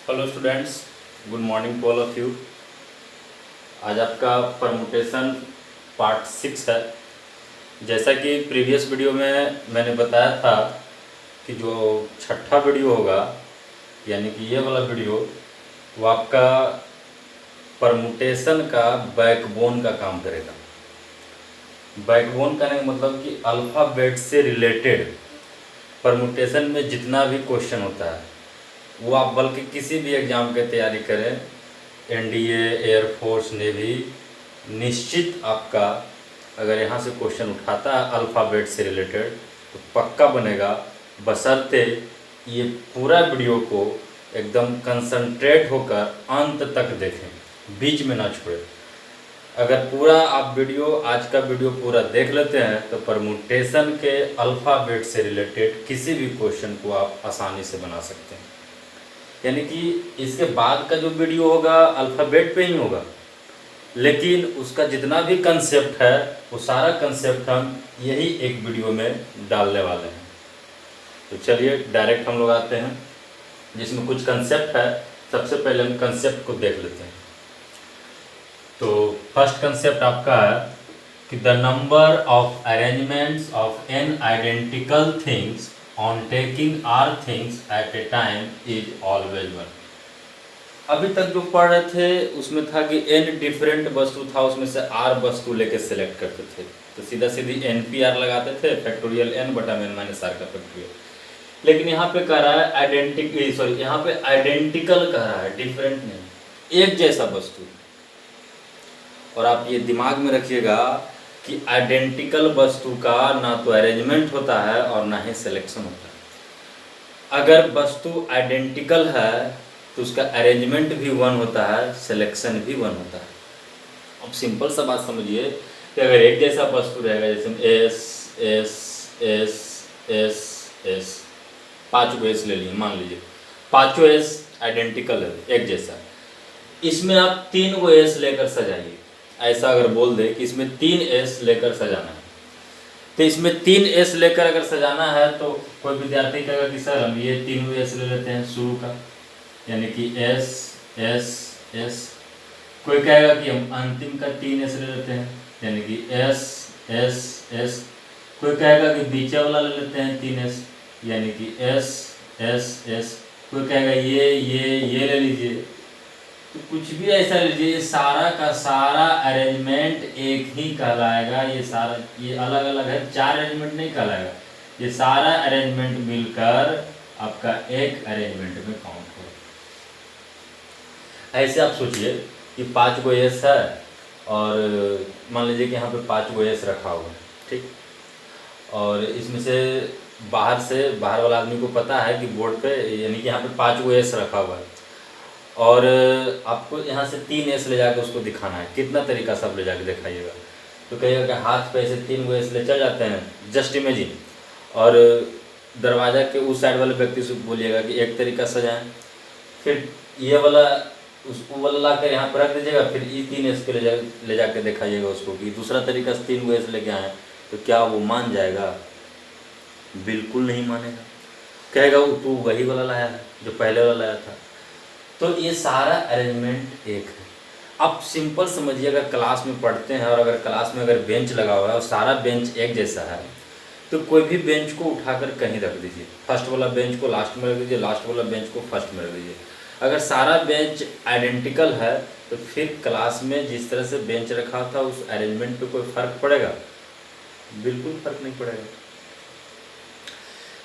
Hello students, good morning to all of you. आज आपका permutation part 6 है। जैसा कि प्रीवियस वीडियो में मैंने बताया था कि जो छठा वीडियो होगा यानी कि ये वाला वीडियो वो आपका परमुटेशन का बैकबोन का काम करेगा। बैकबोन कहने का मतलब कि अल्फ़ाबेट से रिलेटेड परमुटेशन में जितना भी क्वेश्चन होता है वो आप बल्कि किसी भी एग्ज़ाम की तैयारी करें, एनडीए, एयरफोर्स, नेवी, निश्चित आपका अगर यहाँ से क्वेश्चन उठाता है अल्फ़ाबेट से रिलेटेड तो पक्का बनेगा, बशर्ते ये पूरा वीडियो को एकदम कंसंट्रेट होकर अंत तक देखें, बीच में ना छोड़ें। अगर पूरा आप आज का वीडियो पूरा देख लेते हैं तो परमुटेशन के अल्फ़ाबेट से रिलेटेड किसी भी क्वेश्चन को आप आसानी से बना सकते हैं। यानी कि इसके बाद का जो वीडियो होगा अल्फ़ाबेट पे ही होगा, लेकिन उसका जितना भी कंसेप्ट है वो सारा कंसेप्ट हम यही एक वीडियो में डालने वाले हैं। तो चलिए डायरेक्ट हम लोग आते हैं जिसमें कुछ कंसेप्ट है। सबसे पहले हम कंसेप्ट को देख लेते हैं। तो फर्स्ट कंसेप्ट आपका है कि the number of arrangements of N identical things on taking r things at a time is always one। अभी तक जो पढ़ रहे थे उसमें था कि n डिफरेंट वस्तु था, उसमें से r वस्तु लेके सिलेक्ट करते थे तो सीधा सीधी NPR लगाते थे, फैक्टोरियल n बटा n माइनस r का फैक्टोरियल। लेकिन यहाँ पे कह रहा है यहाँ पे आइडेंटिकल कह रहा है, डिफरेंट नहीं, एक जैसा वस्तु। और आप ये दिमाग में रखिएगा कि आइडेंटिकल वस्तु का ना तो अरेंजमेंट होता है और ना ही सिलेक्शन होता है। अगर वस्तु आइडेंटिकल है तो उसका अरेंजमेंट भी वन होता है, सिलेक्शन भी वन होता है। अब सिंपल सा बात समझिए कि अगर एक जैसा वस्तु रहेगा, जैसे S S S S S, 5 को एस ले लिए, मान लीजिए 5 एस आइडेंटिकल है, एक जैसा। इसमें आप 3 को एस लेकर सजाइए। ऐसा अगर बोल दे कि इसमें 3 एस लेकर सजाना है, तो इसमें 3 एस लेकर अगर सजाना है तो कोई विद्यार्थी कहेगा कि सर हम ये 3 एस ले लेते हैं शुरू का, यानी कि एस एस एस। कोई कहेगा कि हम अंतिम का 3 एस ले लेते हैं, यानी कि एस एस एस। कोई कहेगा कि बीच वाला ले लेते हैं 3 एस, यानी कि एस एस एस। कोई कहेगा ये ले लीजिए। तो कुछ भी ऐसा लीजिए, सारा का सारा अरेंजमेंट एक ही कहलाएगा। ये अलग अलग है, 4 अरेंजमेंट नहीं कहलाएगा, ये सारा अरेंजमेंट मिलकर आपका एक अरेंजमेंट में काउंट हो। ऐसे आप सोचिए कि 5 को एस है और मान लीजिए कि यहाँ पे 5 को एस रखा हुआ है, ठीक। और इसमें से बाहर वाला आदमी को पता है कि बोर्ड पे यानी कि यहाँ पे 5 को एस रखा हुआ है और आपको यहाँ से 3 एस ले जाकर उसको दिखाना है। कितना तरीका सब ले जाके दिखाइएगा, तो कहिएगा कि हाथ पे ऐसे 3 एस ले चल जाते हैं, जस्ट इमेजिन। और दरवाज़ा के उस साइड वाले व्यक्ति से बोलिएगा कि एक तरीका सजाएं, फिर ये वाला उसको वाला ला कर यहाँ पर रख दीजिएगा, फिर ये 3 एस के ले जाके दिखाइएगा उसको कि दूसरा तरीका से 3 एस लेके आए। तो क्या वो मान जाएगा? बिल्कुल नहीं मानेगा, कहेगा वो तू वही वाला लाया है जो पहले वाला लाया था। तो ये सारा अरेंजमेंट एक है। अब सिंपल समझिए, अगर क्लास में पढ़ते हैं और अगर क्लास में अगर बेंच लगा हुआ है और सारा बेंच एक जैसा है तो कोई भी बेंच को उठाकर कहीं रख दीजिए। फर्स्ट वाला बेंच को लास्ट में रख दीजिए, लास्ट वाला बेंच को फर्स्ट में रख दीजिए। अगर सारा बेंच आइडेंटिकल है तो फिर क्लास में जिस तरह से बेंच रखा था उस अरेंजमेंट पे कोई फ़र्क पड़ेगा? बिल्कुल फ़र्क नहीं पड़ेगा।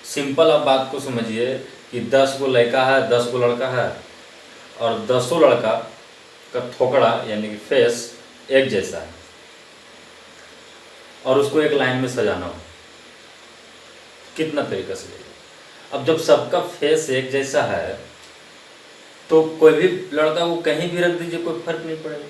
सिंपल आप बात को समझिए कि 10 को लड़का है, 10 को लड़का है और 10 लड़का का थोकड़ा यानी कि फेस एक जैसा है और उसको एक लाइन में सजाना हो, कितना तरीका से लगेगा? अब जब सबका फेस एक जैसा है तो कोई भी लड़का वो कहीं भी रख दीजिए, कोई फर्क नहीं पड़ेगा।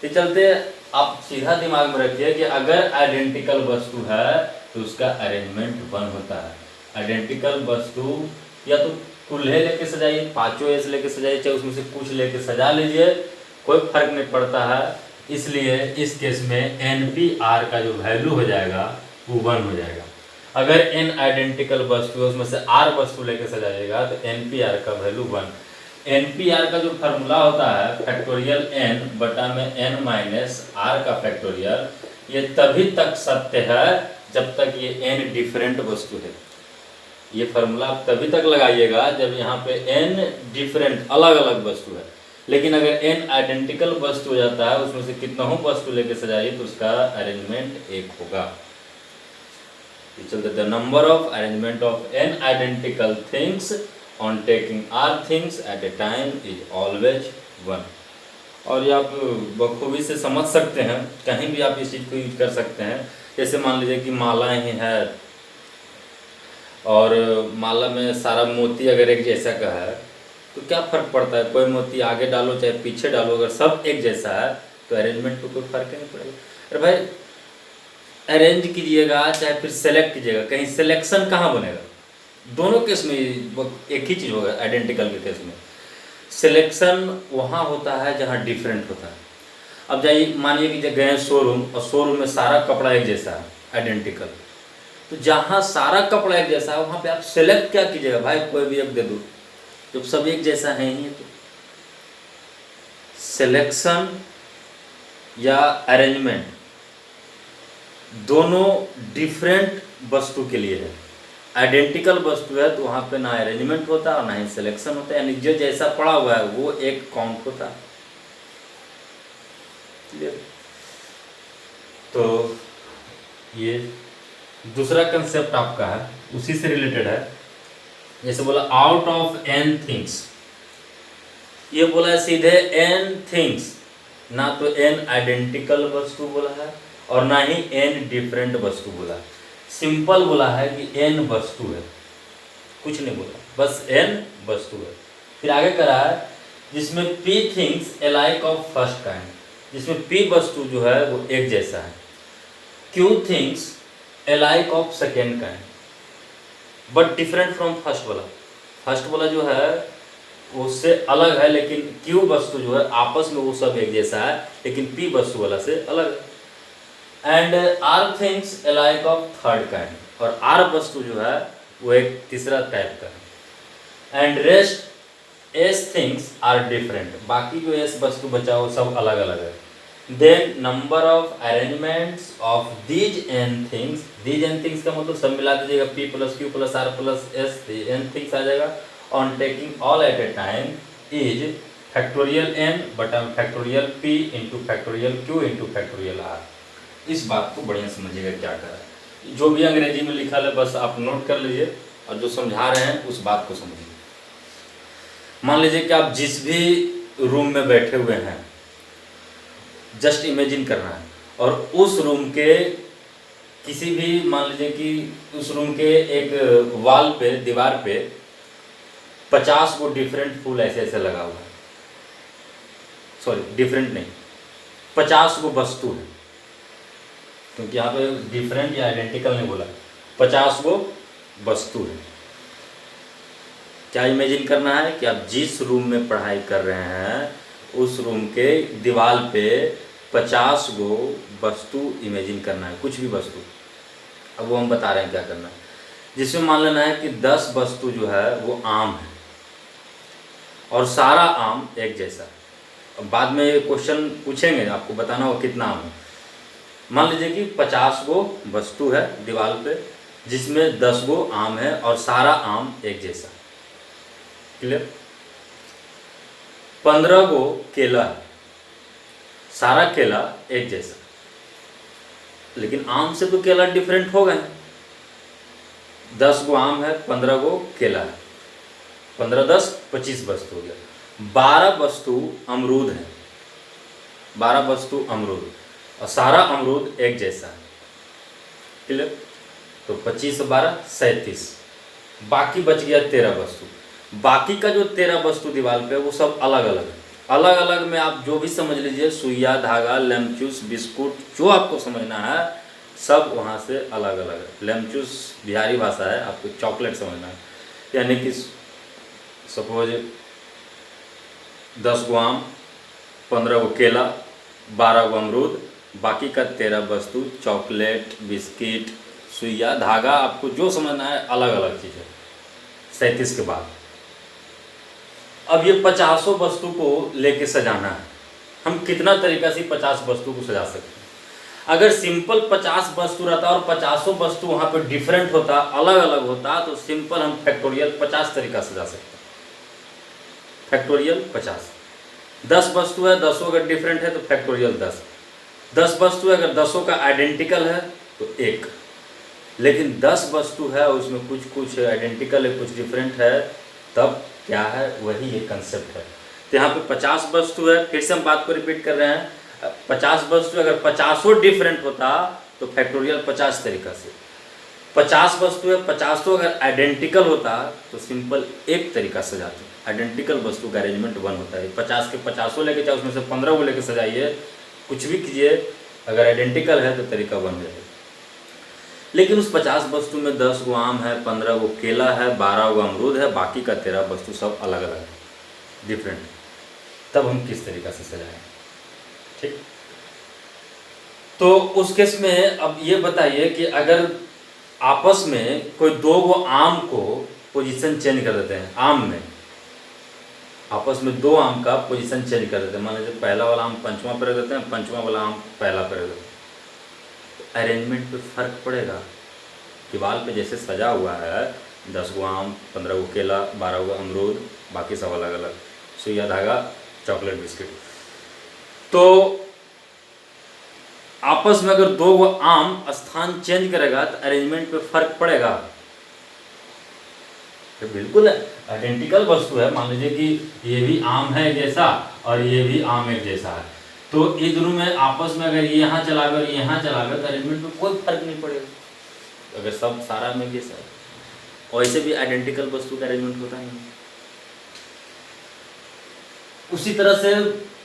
तो चलते आप सीधा दिमाग में रखिए कि अगर आइडेंटिकल वस्तु है तो उसका अरेंजमेंट वन होता है। आइडेंटिकल वस्तु या तो कुल्हे लेके सजाइए, 5 एस लेके सजाइए, चाहे उसमें से कुछ लेके सजा लीजिए, कोई फर्क नहीं पड़ता है। इसलिए इस केस में NPR का जो वैल्यू हो जाएगा वो 1 हो जाएगा। अगर n आइडेंटिकल वस्तु है उसमें से r वस्तु लेके सजाइएगा तो NPR का वैल्यू 1। NPR का जो फार्मूला होता है फैक्टोरियल n बटा में n माइनस r का फैक्टोरियल, ये तभी तक सत्य है जब तक ये n डिफरेंट वस्तु है। ये फार्मूला आप तभी तक लगाइएगा जब यहाँ पे n डिफरेंट अलग अलग वस्तु है। लेकिन अगर n आइडेंटिकल वस्तु हो जाता है, उसमें से कितना हो वस्तु लेके सजाइए तो उसका अरेंजमेंट एक होगा। चलते the number of arrangement of n identical things on taking r things at a time is always 1। और ये आप बखूबी से समझ सकते हैं, कहीं भी आप इस चीज़ को यूज कर सकते हैं। जैसे मान लीजिए कि माला ही है और माला में सारा मोती अगर एक जैसा का है तो क्या फ़र्क पड़ता है, कोई मोती आगे डालो चाहे पीछे डालो, अगर सब एक जैसा है तो अरेंजमेंट को कोई फ़र्क नहीं पड़ेगा। अरे भाई अरेंज कीजिएगा चाहे फिर सेलेक्ट कीजिएगा, कहीं सिलेक्शन कहाँ बनेगा? दोनों केस में एक ही चीज़ होगा। आइडेंटिकल के केस में सिलेक्शन वहाँ होता है जहाँ डिफरेंट होता है। अब जाइए मानिए कि जब गए शोरूम और शोरूम में सारा कपड़ा एक जैसा है आइडेंटिकल, तो जहाँ सारा कपड़ा एक जैसा है वहाँ पे आप सेलेक्ट क्या कीजिएगा? भाई कोई भी एक दे दो, जब सब एक जैसा है ही। तो सिलेक्शन या अरेंजमेंट दोनों डिफरेंट वस्तु के लिए है। आइडेंटिकल वस्तु है तो वहाँ पे ना अरेंजमेंट होता और ना ही सिलेक्शन होता है, यानी जो जैसा पड़ा हुआ है वो एक काउंट होता है। क्लियर? तो ये दूसरा कंसेप्ट आपका है, उसी से रिलेटेड है। जैसे बोला आउट ऑफ n थिंग्स, ये बोला है सीधे n थिंग्स, ना तो n आइडेंटिकल वस्तु बोला है और ना ही n डिफरेंट वस्तु बोला है। सिंपल बोला है कि n वस्तु है, कुछ नहीं बोला, बस n वस्तु है। फिर आगे करा है जिसमें p things alike of first kind, जिसमें p वस्तु जो है वो एक जैसा है। q things alike of second kind but different from first वाला। फर्स्ट वाला जो है उससे अलग है, लेकिन q वस्तु जो है आपस में वो सब एक जैसा है, लेकिन p वस्तु वाला से अलग है। And r things alike of third kind, और r वस्तु जो है वो एक तीसरा टाइप का है। And rest s things are different, बाकी जो s वस्तु बचा वो सब अलग अलग है। Then number of arrangements of these n things, these n things का मतलब सब मिला दीजिएगा, p plus q plus r plus s n things आ जाएगा। On taking all at a time is factorial n बटा factorial p into factorial q into factorial r। इस बात को बढ़िया समझिएगा क्या कर रहा है। जो भी अंग्रेजी में लिखा है बस आप नोट कर लीजिए और जो समझा रहे हैं उस बात को समझिए। मान लीजिए कि आप जिस भी रूम में बैठे हुए हैं, जस्ट इमेजिन करना है, और उस रूम के किसी भी, मान लीजिए कि उस रूम के एक वॉल पे, दीवार पे 50 को डिफरेंट फूल ऐसे ऐसे लगा हुआ है। सॉरी, डिफरेंट नहीं, 50 को वस्तु है, क्योंकि यहाँ पे डिफरेंट या आइडेंटिकल नहीं बोला, 50 को वस्तु है। क्या इमेजिन करना है कि आप जिस रूम में पढ़ाई कर रहे हैं उस रूम के दीवार पे 50 गो वस्तु इमेजिन करना है, कुछ भी वस्तु। अब वो हम बता रहे हैं क्या करना है। जिसमें मान लेना है कि 10 वस्तु जो है वो आम है और सारा आम एक जैसा है। अब बाद में ये क्वेश्चन पूछेंगे, आपको बताना हो कितना आम है। मान लीजिए कि 50 गो वस्तु है दीवार पे, जिसमें 10 गो आम है और सारा आम एक जैसा। क्लियर? 15 गो केला है, सारा केला एक जैसा, लेकिन आम से तो केला डिफरेंट हो गए। 10 गो आम है, 15 गो केला है, 15 10 25 वस्तु हो गया। 12 वस्तु अमरूद है, 12 वस्तु अमरूद और सारा अमरूद एक जैसा है। क्लियर? तो 25 और 12 37, बाकी बच गया 13 वस्तु। बाकी का जो 13 वस्तु दीवार पे वो सब अलग अलग है। अलग अलग में आप जो भी समझ लीजिए, सुइया, धागा, लेमचूस, बिस्कुट, जो आपको समझना है सब वहाँ से अलग अलग है। लेमचूस बिहारी भाषा है, आपको चॉकलेट समझना है, यानी कि सपोज 10 गो आम, 15 गो केला, 12 गो अमरूद, बाकी का 13 वस्तु चॉकलेट, बिस्किट, सुइया धागा आपको जो समझना है, अलग अलग चीज़ है 37 के बाद। अब ये 50 वस्तु को लेके सजाना है, हम कितना तरीका से 50 वस्तु को सजा सकते हैं। अगर सिंपल 50 वस्तु रहता और 50 वस्तु वहाँ पे डिफरेंट होता, अलग अलग होता, तो सिंपल हम फैक्टोरियल 50 तरीका से सजा सकते हैं। फैक्टोरियल 50, 10 वस्तु है, 10 अगर डिफरेंट है तो फैक्टोरियल 10, 10 वस्तु है, अगर 10 का आइडेंटिकल है तो 1, लेकिन 10 वस्तु है उसमें कुछ कुछ आइडेंटिकल है, कुछ डिफरेंट है, तब क्या है, वही ये कंसेप्ट है। तो यहाँ पे 50 वस्तु है, फिर से हम बात को रिपीट कर रहे हैं, 50 वस्तु अगर 50 डिफरेंट होता तो फैक्टोरियल 50 तरीका से, 50 वस्तु है, 50 अगर आइडेंटिकल होता तो सिंपल एक तरीका से सजाते। आइडेंटिकल वस्तु का अरेंजमेंट 1 होता है, 50 के 50 लेके जाए, उसमें से 15 को लेके सजाइए, कुछ भी कीजिए, अगर आइडेंटिकल है तो तरीका 1 हो जाएगा। लेकिन उस 50 वस्तु में 10 गो आम है, 15 गो केला है, 12 गो अमरूद है, बाकी का 13 वस्तु सब अलग अलग है, डिफरेंट। तब हम किस तरीका से सजाएं, ठीक। तो उस केस में अब ये बताइए कि अगर आपस में कोई 2 गो आम को पोजीशन चेंज कर देते हैं, आम में आपस में 2 आम का पोजीशन चेंज कर देते हैं, मान लीजिए पहला वाला आम 5वां पे रख देते हैं, 5वां वाला आम पहला पे रख देते हैं, तो अरेंजमेंट पे फर्क पड़ेगा। दीवार पे जैसे सजा हुआ है, 10 गो आम, 15 गो केला, 12 गो अमरूद, बाकी सब अलग अलग, सुइया धागा, चॉकलेट बिस्किट, तो आपस में अगर 2 गो आम स्थान चेंज करेगा तो अरेंजमेंट पे फर्क पड़ेगा। तो बिल्कुल आइडेंटिकल वस्तु है, मान लीजिए कि ये भी आम है एक जैसा और ये भी आम एक जैसा है, तो ये दोनों में आपस में अगर ये यहाँ चला गया और ये यहाँ चला गया तो अरेंजमेंट में कोई फर्क नहीं पड़ेगा, अगर सब सारा में जैसा है। और ऐसे भी आइडेंटिकल वस्तु का अरेंजमेंट होता नहीं। उसी तरह से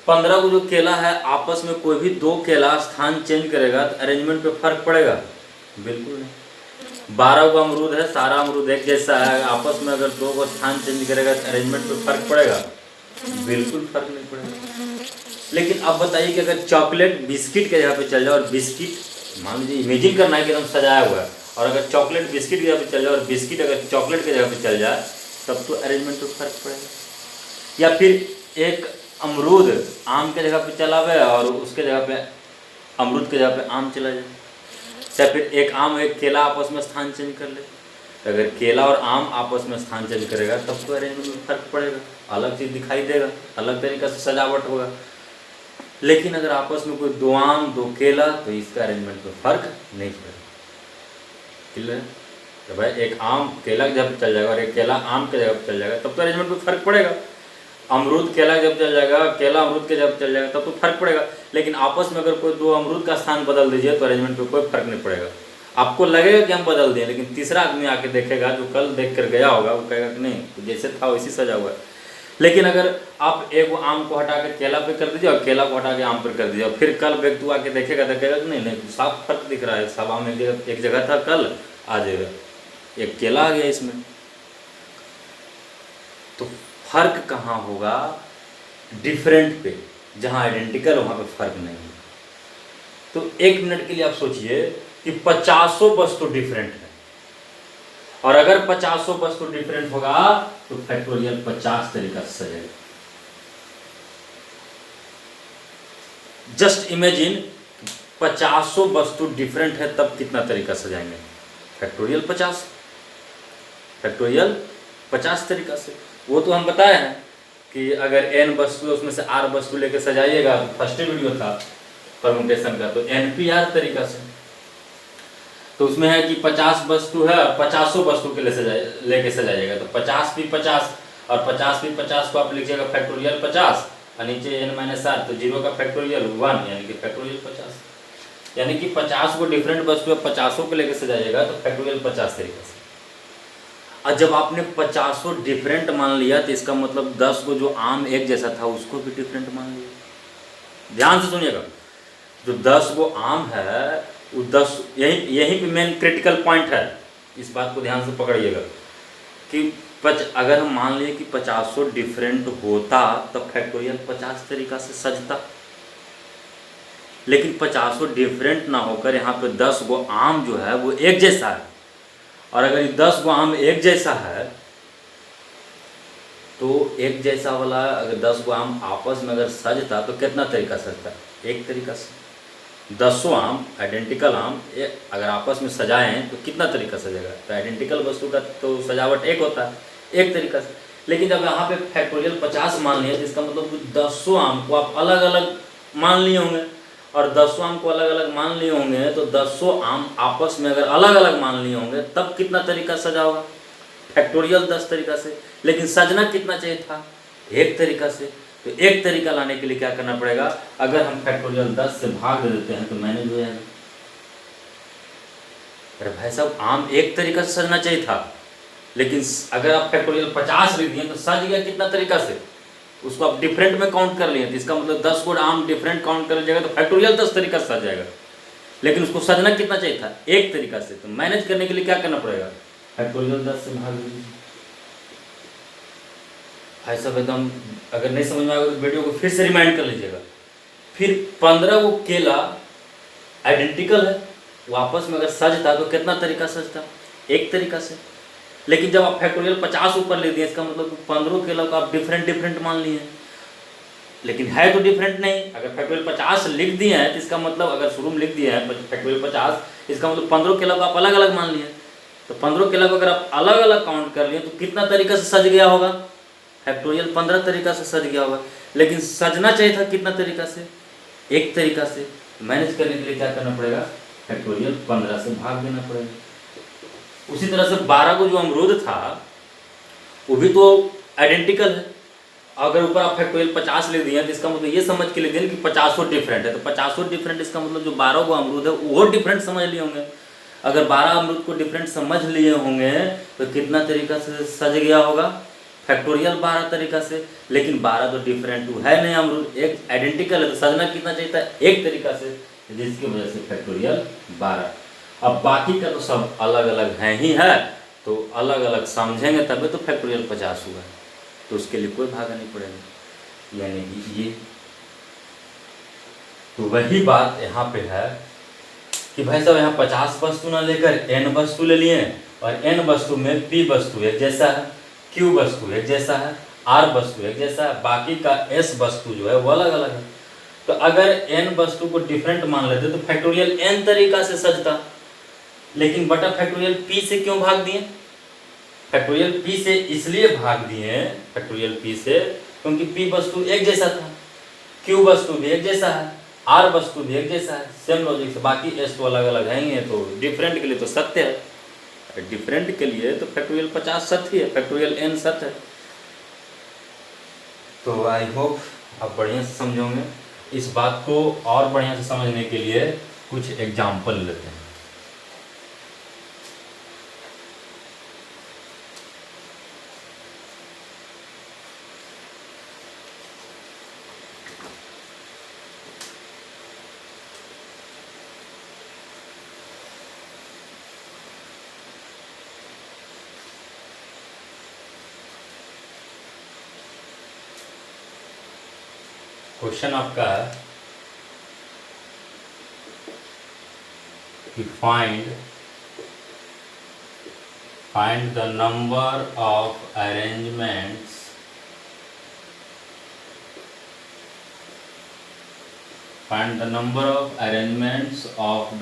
15 को जो केला है, आपस में कोई भी 2 केला स्थान चेंज करेगा तो अरेंजमेंट पे फर्क पड़ेगा, बिल्कुल नहीं। 12 को अमरूद है, सारा अमरूद एक जैसा है, आपस में अगर 2 को स्थान चेंज करेगा तो अरेंजमेंट पे फर्क पड़ेगा, बिल्कुल फर्क नहीं पड़ेगा। लेकिन अब बताइए कि अगर चॉकलेट बिस्किट के जगह पे चल जाए और बिस्किट, मान लीजिए इमेजिन करना है कि एकदम सजाया हुआ है, और अगर चॉकलेट बिस्किट की जगह पे चल जाए और बिस्किट अगर चॉकलेट की जगह पे चल जाए, तब तो अरेंजमेंट पे फर्क पड़ेगा। या फिर एक अमरूद आम के जगह पे चला हुआ और उसके जगह पे अमरूद के जगह पे आम चला जाए, या फिर एक आम एक केला आपस में स्थान चेंज कर ले, अगर केला और आम आपस में स्थान चेंज करेगा तब तो अरेंजमेंट में फर्क पड़ेगा, अलग चीज़ दिखाई देगा, अलग तरीका से सजावट होगा। लेकिन अगर आपस में कोई 2 आम 2 केला, तो इसका अरेंजमेंट में फर्क नहीं पड़ेगा। क्लियर है? तो भाई एक आम केला की जगह पर चल जाएगा और एक केला आम के जगह पर चल जाएगा, तब तो अरेंजमेंट में फर्क पड़ेगा। अमरूद केला जब चल जाएगा, केला अमरूद के जब चल जाएगा, तब तो फर्क पड़ेगा। लेकिन आपस में अगर कोई 2 अमरूद का स्थान बदल दीजिए तो अरेंजमेंट पे कोई फर्क नहीं पड़ेगा। आपको लगेगा कि हम बदल दिए, लेकिन तीसरा आदमी आके देखेगा, जो कल देख कर गया होगा, वो कहेगा कि नहीं, तो जैसे था वैसे सजा हुआ है। लेकिन अगर आप एक आम को हटा के केला पे कर दीजिए और केला को हटा के आम पर कर दीजिए, और फिर कल व्यक्ति आके देखेगा तो कहेगा कि नहीं नहीं, साफ फर्क दिख रहा है, सब आम एक जगह था कल, आज एक केला आ गया इसमें। तो फर्क कहाँ होगा? डिफरेंट पे, जहाँ आइडेंटिकल वहाँ पे फर्क नहीं है। तो 1 मिनट के लिए आप सोचिए कि 50 वस्तु डिफरेंट है, और अगर 50 वस्तु डिफरेंट होगा तो फैक्टोरियल 50 तरीका से सजेगा। जस्ट इमेजिन 50 वस्तु डिफरेंट है, तब कितना तरीका सजाएंगे? फैक्टोरियल 50, फैक्टोरियल 50 तरीका से। वो तो हम बताए हैं कि अगर n वस्तु है, उसमें से r वस्तु लेके सजाइएगा, फर्स्ट वीडियो था परमुटेशन का, तो NPR तरीका से। तो उसमें है कि 50 वस्तु है और 50 वस्तु के लिए लेके सजाइएगा, तो 50 भी 50 और 50 भी 50 को आप लिखिएगा फैक्टोरियल 50, और नीचे n-r, तो 0 का फैक्टोरियल 1, यानी कि फैक्टोरियल 50। यानी कि 50 को डिफरेंट वस्तु है 50 को लेके सजाइएगा तो फैक्टोरियल 50 तरीका से। और जब आपने 50 डिफरेंट मान लिया, तो इसका मतलब 10 को जो आम एक जैसा था उसको भी डिफरेंट मान लिया। ध्यान से सुनिएगा, जो 10 को आम है वो 10, यही पे मेन क्रिटिकल पॉइंट है, इस बात को ध्यान से पकड़िएगा कि अगर हम मान लिए कि 50 डिफरेंट होता तब फैक्टोरियल 50 तरीका से सजता। लेकिन 50 डिफरेंट ना होकर यहाँ पे 10 गो आम जो है वो एक जैसा है। और अगर ये 10 गो आम एक जैसा है तो एक जैसा वाला अगर 10 गो आम आपस में अगर सजता तो कितना तरीका सजता? एक तरीका से। 10 आम आइडेंटिकल आम अगर आपस में सजाएं तो कितना तरीका सजेगा? तो आइडेंटिकल वस्तु का तो सजावट एक होता है, एक तरीका से। लेकिन जब यहाँ पे फैक्टोरियल 50 मान लिया तो इसका मतलब 10 आम को आप अलग अलग मान लिए होंगे, और 10 आम को अलग अलग मान लिए होंगे तो 10 आम आपस में अगर अलग अलग मान लिए होंगे तब कितना तरीका सजा होगा? फैक्टोरियल 10 तरीका से। लेकिन सजना कितना चाहिए था? एक तरीका से। तो एक तरीका लाने के लिए क्या करना पड़ेगा? अगर हम फैक्टोरियल 10 से भाग दे देते हैं तो मैनेज हो जाएगा। अरे भाई साहब, आम एक तरीका से सजना चाहिए था, लेकिन अगर आप फैक्टोरियल 50 लिख दिए तो सज गया कितना तरीका से? उसको आप डिफरेंट में काउंट कर लिए तो इसका मतलब 10 को आम डिफरेंट काउंट कर जाएगा तो फैक्टोरियल 10 तरीका से सज जाएगा। लेकिन उसको सजना कितना चाहिए था? एक तरीका से। तो मैनेज करने के लिए क्या करना पड़ेगा? फैक्टोरियल 10 से भाग दीजिए। भाई साहब एकदम अगर नहीं समझ में आएगा तो वीडियो को फिर से रिमाइंड कर लीजिएगा। फिर 15 वो केला आइडेंटिकल है, वो आपस में अगर सजता तो कितना तरीका सजता? एक तरीका से। लेकिन जब आप फैक्टोरियल 50 ऊपर ले दिए इसका मतलब 15 केला को आप डिफरेंट डिफरेंट मान लिए, लेकिन है तो डिफरेंट नहीं। अगर फैक्टोरियल 50 लिख दिए हैं तो इसका मतलब अगर शुरू में लिख दिए हैं फैक्टोरियल 50, इसका मतलब 15 केला को आप अलग अलग मान लिए। तो 15 केला को अगर आप अलग अलग काउंट कर लिए तो कितना तरीका से सज गया होगा? फैक्टोरियल 15 तरीका से सज गया होगा। लेकिन सजना चाहिए था कितना तरीका से? एक तरीका से। मैनेज करने के लिए क्या करना पड़ेगा? फैक्टोरियल 15 से भाग देना पड़ेगा। उसी तरह से 12 को जो अमरूद था वो भी तो आइडेंटिकल है। अगर ऊपर आप फैक्टोरियल 50 ले दिए तो इसका मतलब ये समझ के ले दिए कि 50 डिफरेंट है, तो 50 डिफरेंट इसका मतलब जो 12 को अमरूद है वो डिफरेंट समझ लिए होंगे। अगर 12 अमरूद को डिफरेंट समझ लिए होंगे तो कितना तरीका से सज गया होगा? फैक्टोरियल 12 तरीका से। लेकिन 12 तो डिफरेंट है नहीं, अमरूद एक आइडेंटिकल है, तो सजना कितना चाहिए था? एक तरीका से, जिसकी वजह से फैक्टोरियल 12। अब बाकी का तो सब अलग अलग है ही है, तो अलग अलग समझेंगे तभी तो फैक्टोरियल 50 हुआ। तो उसके लिए कोई भागा नहीं पड़ेगा, यानी कि ये। तो वही बात यहाँ पे है कि भाई साहब यहाँ 50 वस्तु ना लेकर n वस्तु ले लिए, और n वस्तु में p वस्तु एक जैसा है, q वस्तु एक जैसा है, r वस्तु एक जैसा है, बाकी का s वस्तु जो है वो अलग अलग है। तो अगर n वस्तु को डिफरेंट मान लेते तो फैक्टोरियल n तरीका से सजता, लेकिन बटा फैक्टोरियल p से क्यों भाग दिए? फैक्टोरियल p से इसलिए भाग दिए फैक्टोरियल p से क्योंकि p वस्तु एक जैसा था, q वस्तु भी एक जैसा है, r वस्तु भी एक जैसा है। सेम लॉजिक से बाकी s तो अलग अलग हैं ही है, तो डिफरेंट के लिए तो सत्य है, डिफरेंट के लिए तो फैक्टोरियल 50 सत्य है, फैक्टोरियल n सत्य है। तो आई होप आप बढ़िया से समझोगे। इस बात को और बढ़िया से समझने के लिए कुछ एग्जाम्पल लेते हैं। क्वेश्चन आपका है कि find the number of arrangements of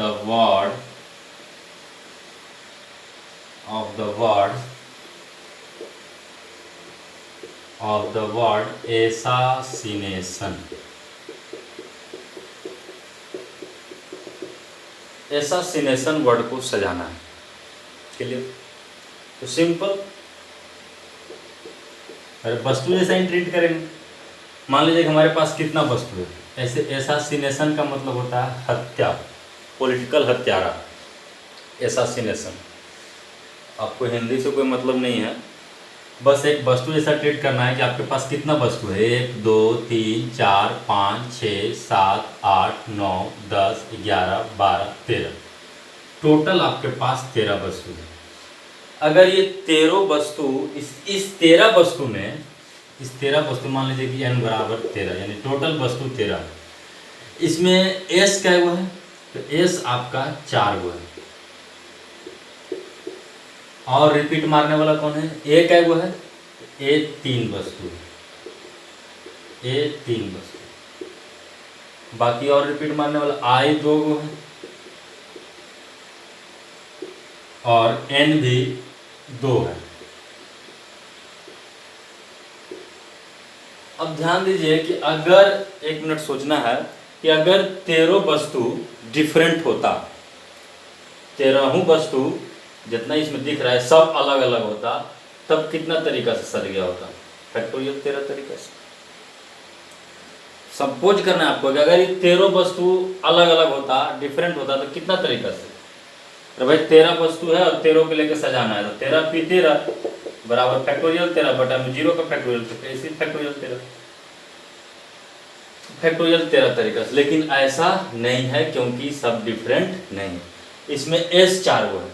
the word assassination। assassination word को सजाना है। क्लियर? तो सिंपल, अरे वस्तु जैसा ही ट्रीट करेंगे। मान लीजिए कि हमारे पास कितना वस्तु है, ऐसे assassination का मतलब होता है हत्या, पॉलिटिकल हत्यारा। assassination आपको हिंदी से कोई मतलब नहीं है, बस एक वस्तु जैसा ट्रीट करना है कि आपके पास कितना वस्तु है, 1 2 3 4 5 6 7 8 9 10 11 12 13, टोटल आपके पास 13 वस्तु है। अगर ये 13 वस्तु इस 13 वस्तु में मान लीजिए कि n बराबर 13, यानी टोटल वस्तु 13। इसमें एस क्या हुआ है, तो एस आपका 4 गो है। और रिपीट मारने वाला कौन है, ए क्या हुआ है, ए 3 वस्तु है, ए 3 वस्तु। बाकी और रिपीट मारने वाला आई 2 गो है और एन भी 2 है। अब ध्यान दीजिए कि अगर 1 मिनट सोचना है कि अगर 13 वस्तु डिफरेंट होता, 13 वस्तु जितना इसमें दिख रहा है सब अलग अलग होता, तब कितना तरीका से सज गया होता, फैक्टोरियल 13 तरीका से। सपोज करना है आपको कि अगर ये 13 वस्तु अलग अलग होता, डिफरेंट होता, तो कितना तरीका से। तो भाई 13 वस्तु है और 13 को लेकर सजाना है, तो 13 P 13 बराबर फैक्टोरियल 13 बटा में 0 का फैक्टोरियल, तो कैसे फैक्टोरियल 13, फैक्टोरियल 13 तरीका से। लेकिन ऐसा नहीं है क्योंकि सब डिफरेंट नहीं। इसमें S 4 गो है,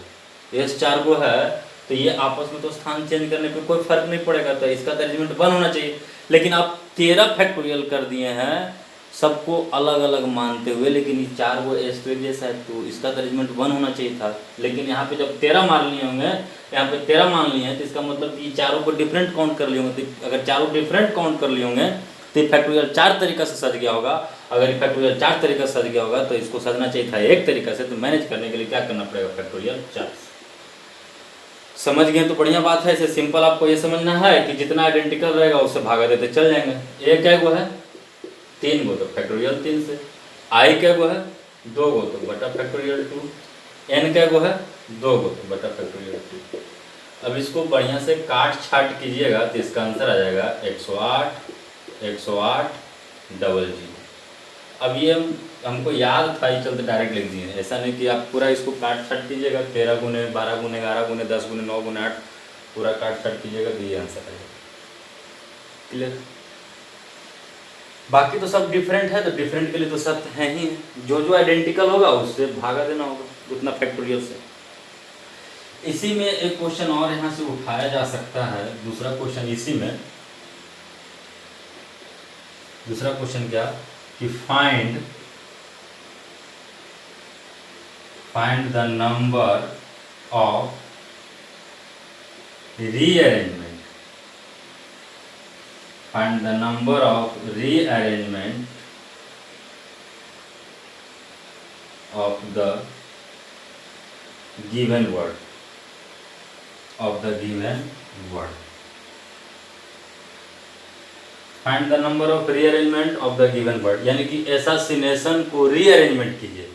S 4 गो है, तो ये आपस में तो स्थान चेंज करने पे कोई फर्क नहीं पड़ेगा, तो इसका अरेंजमेंट 1 होना चाहिए। लेकिन आप 13 फैक्टोरियल कर दिए हैं सबको अलग अलग मानते हुए, लेकिन ये 4 गो S तो एक जैसा है, तो इसका अरेंजमेंट 1 होना चाहिए था। लेकिन यहाँ पे जब 13 मान लिए होंगे, यहाँ पे 13 मान लिए हैं, तो इसका मतलब ये चारों को डिफरेंट काउंट कर लिए होंगे। तो अगर चारों डिफरेंट काउंट कर लिए होंगे तो फैक्टोरियल 4 तरीका से सज गया होगा। अगर फैक्टोरियल 4 तरीका से सज गया होगा तो इसको सजना चाहिए था एक तरीका से। तो मैनेज करने के लिए क्या करना पड़ेगा, फैक्टोरियल 4। समझ गए तो बढ़िया बात है। ऐसे सिंपल आपको ये समझना है कि जितना आइडेंटिकल रहेगा उससे भागा देते चल जाएंगे। ए क्या गो है, 3 गो, तो फैक्टोरियल 3 से। आई क्या गो है, 2 गो, तो बटा फैक्टोरियल 2। एन क्या गो है, 2 गो, तो बटा फैक्टोरियल 2। अब इसको बढ़िया से काट छाट कीजिएगा तो इसका आंसर आ जाएगा 108 108 00। अब ये हमको याद था, ये चलते डायरेक्ट लिख दिए। ऐसा नहीं कि आप पूरा इसको काट छाट कीजिएगा, 13 गुने 12 गुने 11 गुने 10 गुने 9 गुने 8 पूरा काट छाट कीजिएगा तो ये आंसर आएगा। क्लियर। बाकी तो सब डिफरेंट है, तो डिफरेंट के लिए तो सत्य है ही है। जो जो आइडेंटिकल होगा उससे भागा देना होगा उतना फैक्टोरियल से। इसी में एक क्वेश्चन और यहाँ से उठाया जा सकता है, दूसरा क्वेश्चन इसी में। दूसरा क्वेश्चन क्या कि find the number of rearrangement, find the number of rearrangement of the given word, of the given word. Find the number of rearrangement of the given word, यानी कि एसासिनेशन को रीअरेंजमेंट कीजिए।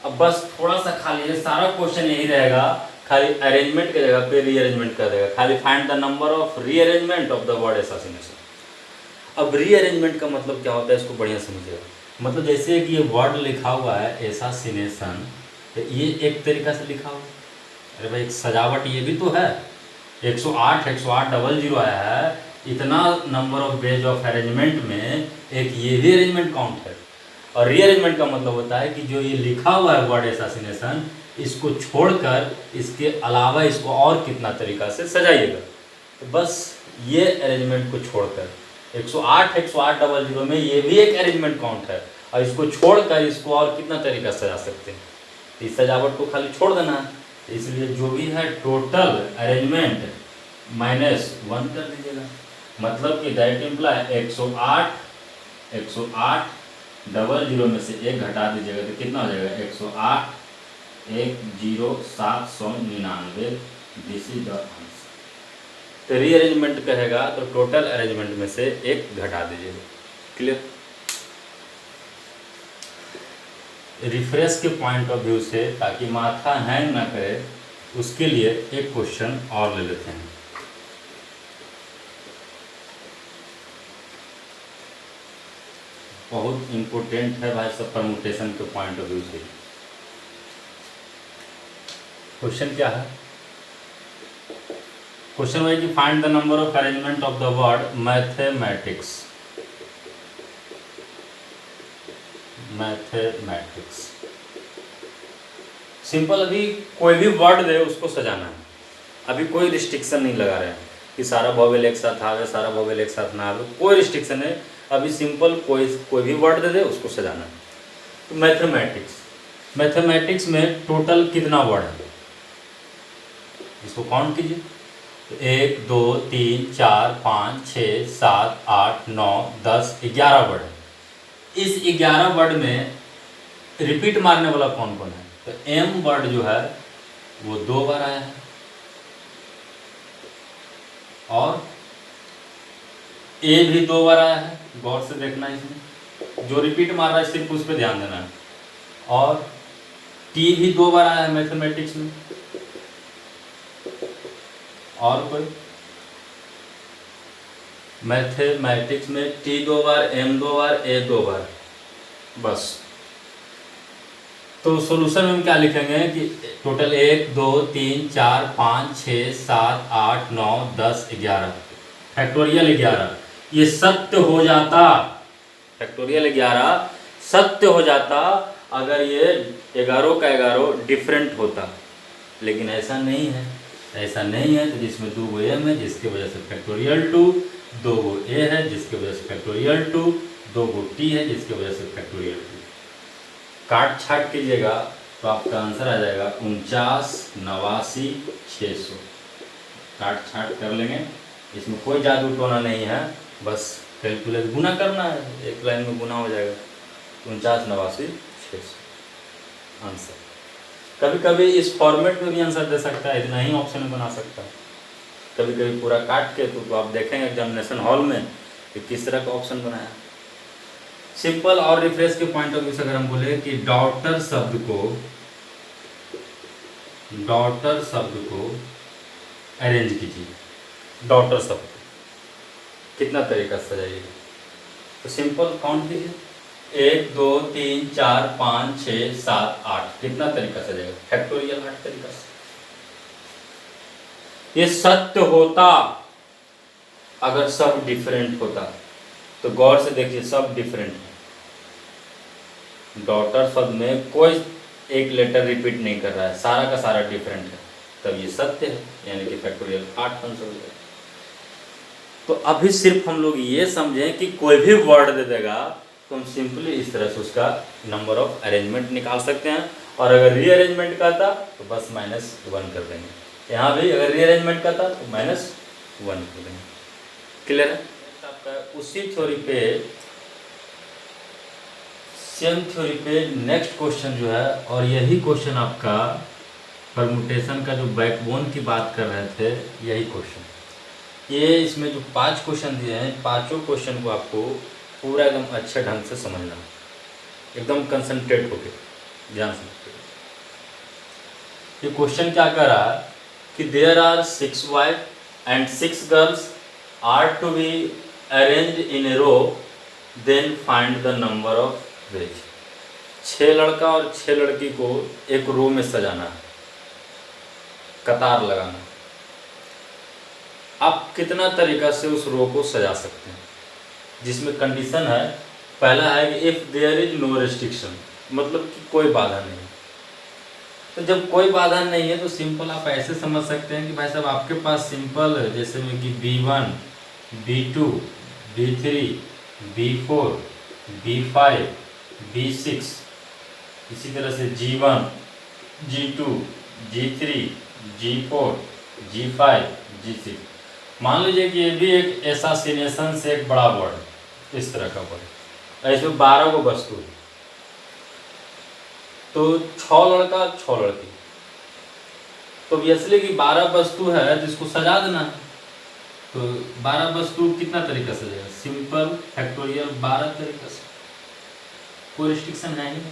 अब बस थोड़ा सा खाली ये सारा क्वेश्चन यही रहेगा, खाली अरेंजमेंट की जगह पे रीअरेंजमेंट कर देगा। खाली find the number of rearrangement of the word assassination. अब रीअरेंजमेंट का मतलब क्या होता है इसको बढ़िया समझिएगा। मतलब जैसे कि ये वर्ड लिखा हुआ है एसासिनेशन, तो ये एक तरीका से लिखा हुआ। अरे भाई एक सजावट ये भी तो है। 108 00 आया है, इतना number of ways of arrangement में एक ये भी अरेंजमेंट काउंट है। और रीअरेंजमेंट का मतलब होता है कि जो ये लिखा हुआ है वर्ड एसासिनेशन, इसको छोड़कर इसके अलावा इसको और कितना तरीका से सजाइएगा। तो बस ये अरेंजमेंट को छोड़कर 108 00 में ये भी एक अरेंजमेंट काउंट है, और इसको छोड़कर इसको और कितना तरीका से सजा सकते हैं। तो इस सजावट को खाली छोड़ देना है, इसलिए जो भी है टोटल अरेंजमेंट -1 कर दीजिएगा। मतलब कि दैट इम्प्लाई 108 00 में से 1 घटा दीजिएगा तो कितना हो जाएगा 108 799। This is the answer. तो रीअरेंजमेंट कहेगा तो टोटल अरेंजमेंट में से 1 घटा दीजिएगा। क्लियर। रिफ्रेश के पॉइंट ऑफ व्यू से, ताकि माथा हैंग ना करे, उसके लिए एक क्वेश्चन और ले लेते हैं। बहुत इम्पोर्टेंट है भाई सब परमुटेशन के पॉइंट ऑफ व्यू से। क्वेश्चन क्या है, क्वेश्चन है कि find the number of arrangement of the word mathematics. Mathematics simple, अभी कोई भी वर्ड दे उसको सजाना है। अभी कोई रिस्ट्रिक्शन नहीं लगा रहे हैं कि सारा वोवेल एक साथ आवे, सारा वोवेल एक साथ ना आवे, कोई रिस्ट्रिक्शन है। अभी सिंपल कोई भी वर्ड दे उसको सजाना है। तो मैथमेटिक्स में टोटल कितना वर्ड है, इसको काउंट कीजिए। तो 1 2 3 4 5 6 7 8 9 10 11 वर्ड है। इस 11 वर्ड में रिपीट मारने वाला कौन कौन है? तो एम वर्ड जो है वो 2 बार आया है, और ए भी 2 बार आया है। गौर से देखना, इसमें जो रिपीट मार रहा है सिर्फ उस पर ध्यान देना है। और टी भी 2 बार आया है मैथमेटिक्स में। और कोई? मैथमेटिक्स में टी 2 बार, एम 2 बार, ए 2 बार, बस। तो सॉल्यूशन में हम क्या लिखेंगे कि टोटल 1 2 3 4 5 6 7 8 9 10 11, फैक्टोरियल 11 ये सत्य हो जाता, फैक्टोरियल 11 सत्य हो जाता अगर ये 11 का 11 डिफरेंट होता। लेकिन ऐसा नहीं है, ऐसा नहीं है। तो जिसमें 2 गो एम है जिसकी वजह से फैक्टोरियल 2, 2 गो ए है जिसकी वजह से फैक्टोरियल 2, 2 गो टी है जिसकी वजह से फैक्टोरियल 2। काट छाट कीजिएगा तो आपका आंसर आ जाएगा 49 89 600। काट छाट कर लेंगे, इसमें कोई जादू टोना नहीं है, बस कैलकुलेट गुना करना है, एक लाइन में गुना हो जाएगा। 49 89 600 आंसर। कभी कभी इस फॉर्मेट में भी आंसर दे सकता है, इतना ही ऑप्शन बना सकता है। कभी कभी पूरा काट के तो आप देखेंगे एग्जामिनेशन हॉल में कि किस तरह का ऑप्शन बनाया। सिंपल और रिफ्रेश के पॉइंट ऑफ व्यू से अगर हम बोले कि डॉटर शब्द को अरेंज कीजिए, डॉटर शब्द कितना तरीका से सजाइएगा? तो सिंपल काउंट कीजिए, 1 2 3 4 5 6 7 8, कितना तरीका से सजाएगा? फैक्टोरियल 8 तरीका से। ये सत्य होता अगर सब डिफरेंट होता। तो गौर से देखिए, सब डिफरेंट है। डॉटर शब्द में कोई एक लेटर रिपीट नहीं कर रहा है, सारा का सारा डिफरेंट है, तब ये सत्य है, यानी कि फैक्टोरियल 8 आंसर हो जाएगा। तो अभी सिर्फ हम लोग ये समझें कि कोई भी वर्ड दे देगा तो हम सिंपली इस तरह से उसका नंबर ऑफ अरेंजमेंट निकाल सकते हैं। और अगर रीअरेंजमेंट का था तो बस -1 कर देंगे। यहाँ भी अगर रीअरेंजमेंट का था तो -1 कर देंगे। क्लियर है? आपका उसी थ्योरी पे, सेम थ्योरी पे नेक्स्ट क्वेश्चन जो है, और यही क्वेश्चन आपका परमुटेशन का जो बैकबोन की बात कर रहे थे, यही क्वेश्चन। ये इसमें जो 5 क्वेश्चन दिए हैं, पांचों क्वेश्चन को आपको पूरा एकदम अच्छे ढंग से समझना, एकदम कंसंट्रेट होकर ध्यान से। ये क्वेश्चन क्या कर रहा है कि there are 6 boys and 6 girls are to be arranged in a row, then find the number of ways. 6 लड़का और 6 लड़की को एक रो में सजाना है, कतार लगाना। आप कितना तरीका से उस रो को सजा सकते हैं, जिसमें कंडीशन है, पहला है कि if there is no restriction, मतलब कि कोई बाधा नहीं। तो जब कोई बाधा नहीं है तो सिंपल आप ऐसे समझ सकते हैं कि भाई साहब आपके पास सिंपल जैसे में कि B1 B2 B3 B4 B5 B6, इसी तरह से G1 G2 G3 G4 G5 G6। मान लीजिए कि ये भी एक एसोसिएशन से एक बड़ा वर्ड, इस तरह का वर्ड, ऐसे 12 को वस्तु, तो 6 लड़का 6 लड़की, तो ऑब्वियसली कि 12 वस्तु है जिसको सजा देना है। तो 12 वस्तु कितना तरीका से सजाएगा? सिंपल फैक्टोरियल 12 तरीका से, कोई रिस्ट्रिक्शन है ही नहीं।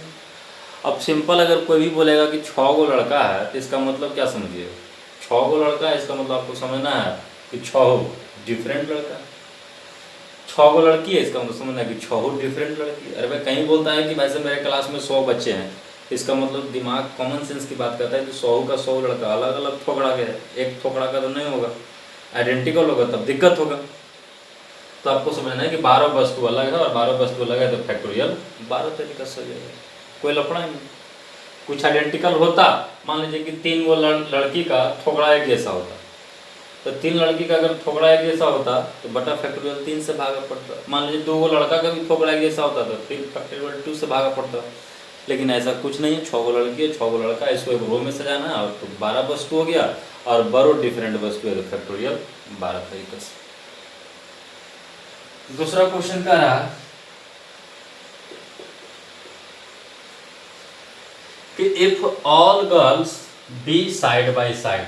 अब सिंपल अगर कोई भी बोलेगा कि 6 गो लड़का है तो इसका मतलब क्या समझिएगा? 6 गो लड़का है, इसका मतलब आपको समझना है कि 6 डिफरेंट लड़का, 6 गो लड़की है, इसका मतलब समझना है कि 6 डिफरेंट लड़की। अरे भाई कहीं बोलता है कि भाई साहब मेरे क्लास में 100 बच्चे हैं, इसका मतलब दिमाग कॉमन सेंस की बात करता है कि 100 का 100 लड़का अलग अलग थोकड़ा के है, एक थोकड़ा का तो नहीं होगा, आइडेंटिकल होगा, तब दिक्कत होगा। तो आपको समझना है कि 12 वस्तु अलग है और 12 वस्तु अलग है, तो फैक्टोरियल 12 तरीका से सजेगा, कोई लफड़ा नहीं। कुछ आइडेंटिकल होता, मान लीजिए कि 3 वो लड़की का थोकड़ा एक जैसा होता, तो 3 लड़की का अगर थोकड़ा एक जैसा होता तो बटा फैक्टोरियल 3 से भागा पड़ता। मान लीजिए 2 लड़का का भी थोकड़ा एक जैसा होता तो फिर फैक्टोरियल 2 से भागा पड़ता। लेकिन ऐसा कुछ नहीं है, 6 लड़की है 6 लड़का, इसको एक रो में सजाना है और तो 12 वस्तु हो गया, और बड़ो डिफरेंट वस्तु है तो फैक्टोरियल 12 तरीके से। दूसरा क्वेश्चन क्या रहा कि if all girls be side by side,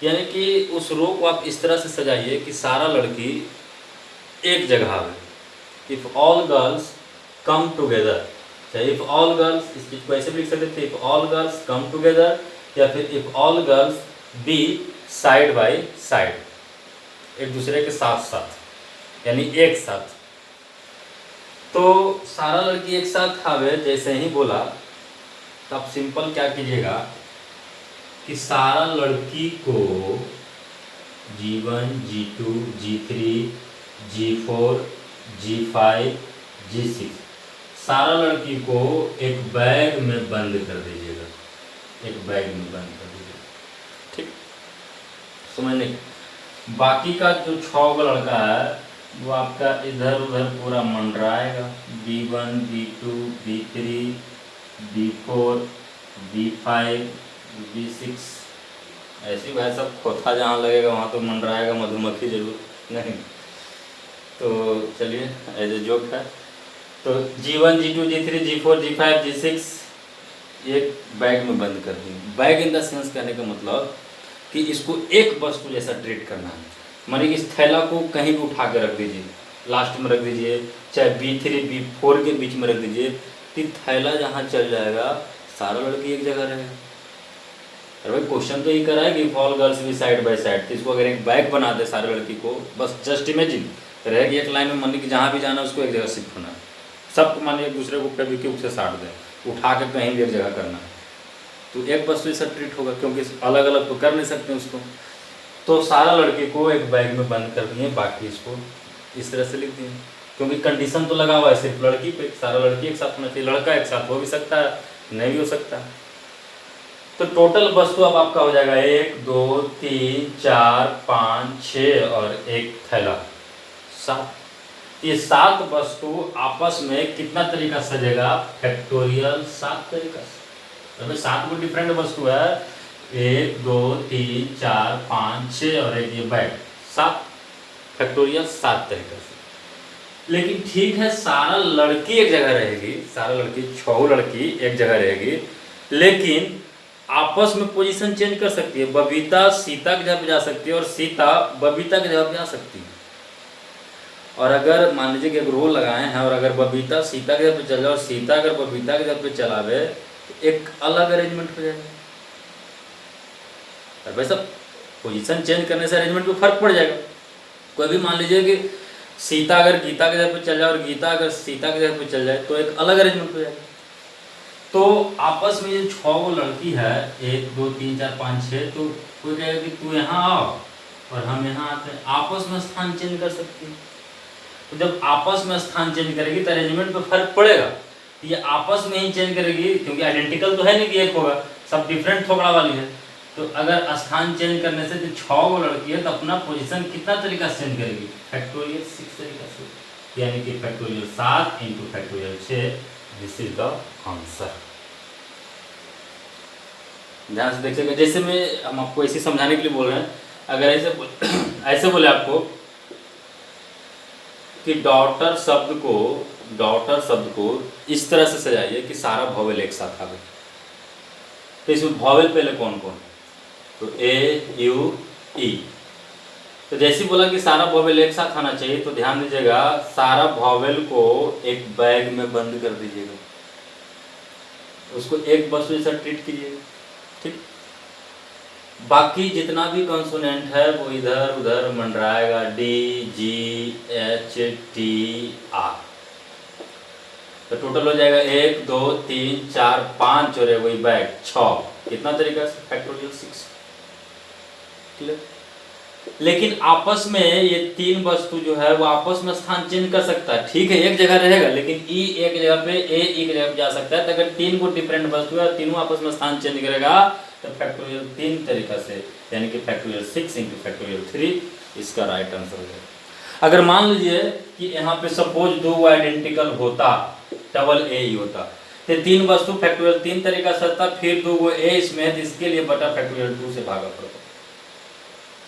यानी कि उस रो को आप इस तरह से सजाइए कि सारा लड़की एक जगह है। If all girls come together, if all girls, इस चीज को ऐसे भी लिख सकते थे, if all girls come together, या फिर if all girls be side by side, एक दूसरे के साथ साथ, यानी एक साथ। तो सारा लड़की एक साथ आवे जैसे ही बोला, तो आप सिंपल क्या कीजिएगा कि सारा लड़की को G1, G2, G3, G4, G5, G6, सारा लड़की को एक बैग में बंद कर दीजिएगा, एक बैग में बंद कर दीजिएगा, ठीक, समझने। बाकी का जो 6 लड़का है वो आपका इधर उधर पूरा मंडराएगा, B1, B2, B3, B4, B5, B6, ऐसी भाई सब खोथा जहाँ लगेगा वहाँ तो मंडराएगा मधुमक्खी जरूर नहीं। तो चलिए एज ए जोक है, तो G1, G2, G3, G4, G5, G6 एक बैग में बंद कर दी। बैग इन द सेंस कहने का मतलब कि इसको एक वस्तु जैसा ट्रीट करना है। मानिए इस थैला को कहीं भी उठा के रख दीजिए, लास्ट में रख दीजिए, चाहे B3, B4 के बीच में रख दीजिए, तो थैला जहाँ चल जाएगा सारा लड़की एक जगह रहेगा। अरे भाई क्वेश्चन तो ये करा है कि ऑल गर्ल्स भी साइड बाय साइड, तो इसको अगर एक बैग बना दे सारे लड़की को, बस जस्ट इमेजिन रहेगी एक लाइन में, मानिए कि जहाँ भी जाना है उसको एक जगह शिफ्ट होना है, सब मानिए एक दूसरे को फेविक्विक से साट दें, उठा के कहीं भी एक जगह करना है, तो एक वस्तु ऐसा ट्रीट होगा, क्योंकि अलग अलग तो कर नहीं सकते उसको। तो सारा लड़की को एक बैग में बंद कर दिए, बाकी इसको इस तरह से लिख दिए, क्योंकि कंडीशन तो लगा हुआ है सिर्फ लड़की पे, सारा लड़की एक साथ होना चाहिए, लड़का एक साथ हो भी सकता है नहीं भी हो सकता। तो टोटल वस्तु अब आपका हो जाएगा 1, 2, 3, 4, 5, 6 और एक थैला 7। ये 7 वस्तु आपस में कितना तरीका सजेगा, फैक्टोरियल 7 तरीका से। अभी 7 को डिफरेंट वस्तु है, 1, 2, 3, 4, 5, 6 और एक ये बैग, 7 फैक्टोरियल 7 तरीका से। लेकिन ठीक है सारा लड़की एक जगह रहेगी, सारा लड़की 6 लड़की एक जगह रहेगी, लेकिन आपस में पोजीशन चेंज कर सकती है। बबीता सीता की जगह पे जा सकती है और सीता बबीता की जगह पे जा सकती है। और अगर मान लीजिए कि एक रोल लगाए हैं और अगर बबीता सीता की जगह पे चल जाए और सीता अगर बबीता की जगह पे चलावे, तो एक अलग अरेंजमेंट हो जाएगा। और वैसा पोजीशन चेंज करने से अरेंजमेंट में फर्क पड़ जाएगा। कोई भी मान लीजिए कि सीता अगर गीता की जगह पे चल जाए और गीता अगर सीता की जगह पे चल जाए, तो एक अलग अरेंजमेंट हो जाएगा। तो आपस में ये 6 लड़की है, 1, 2, 3, 4, 5, 6, तो कोई कहेगा कि तू यहाँ आओ और हम यहाँ आते हैं, आपस में स्थान चेंज कर सकती है। तो जब आपस में स्थान चेंज करेगी तो अरेंजमेंट पे फर्क पड़ेगा। ये आपस में ही चेंज करेगी, क्योंकि आइडेंटिकल तो है नहीं कि एक होगा, सब डिफरेंट थोकड़ा वाली है। तो अगर स्थान चेंज करने से जो 6 लड़की है तो अपना पोजीशन कितना तरीका से चेंज करेगी, फैक्टोरियल 6 तरीका से, यानी कि factorial 7 into factorial 6, this is the answer. ध्यान से देखिएगा, जैसे मैं हम आपको ऐसे समझाने के लिए बोल रहे हैं, अगर ऐसे बोले आपको कि डॉटर शब्द को इस तरह से सजाइए कि सारा वॉवेल एक साथ आवे, तो इसमें वॉवेल पहले कौन कौन, तो A, U, E। तो जैसे बोला कि सारा वॉवेल एक साथ आना चाहिए, तो ध्यान दीजिएगा सारा वॉवेल को एक बैग में बंद कर दीजिएगा, उसको एक वस्तु जैसा ट्रीट कीजिएगा, ठीक। बाकी जितना भी कंसोनेंट है वो इधर उधर मंडराएगा, D, G, H, T, R। तो टोटल हो जाएगा 1, 2, 3, 4, 5 और वही बैग 6, कितना तरीका से, फैक्टोरियल 6। क्लियर। लेकिन आपस में ये 3 वस्तु जो है वो आपस में स्थान चेंज कर सकता है, ठीक है एक जगह रहेगा, लेकिन E एक जगह पे, A एक जगह पे जा सकता है। तो अगर 3 को डिफरेंट वस्तु है, तीनों आपस में स्थान चेंज करेगा, तो फैक्टोरियल 3 तरीका से, यानी कि फैक्टोरियल 6 इंटू फैक्टोरियल 3 इसका राइट आंसर हो जाएगा। अगर मान लीजिए कि यहाँ पे सपोज 2 आइडेंटिकल होता, डबल A ही होता, तो 3 वस्तु फैक्टोरियल 3 तरीका से था, फिर 2 ए इसमें है, तो इसके लिए बटा फैक्टोरियल 2 से भागा पड़ता।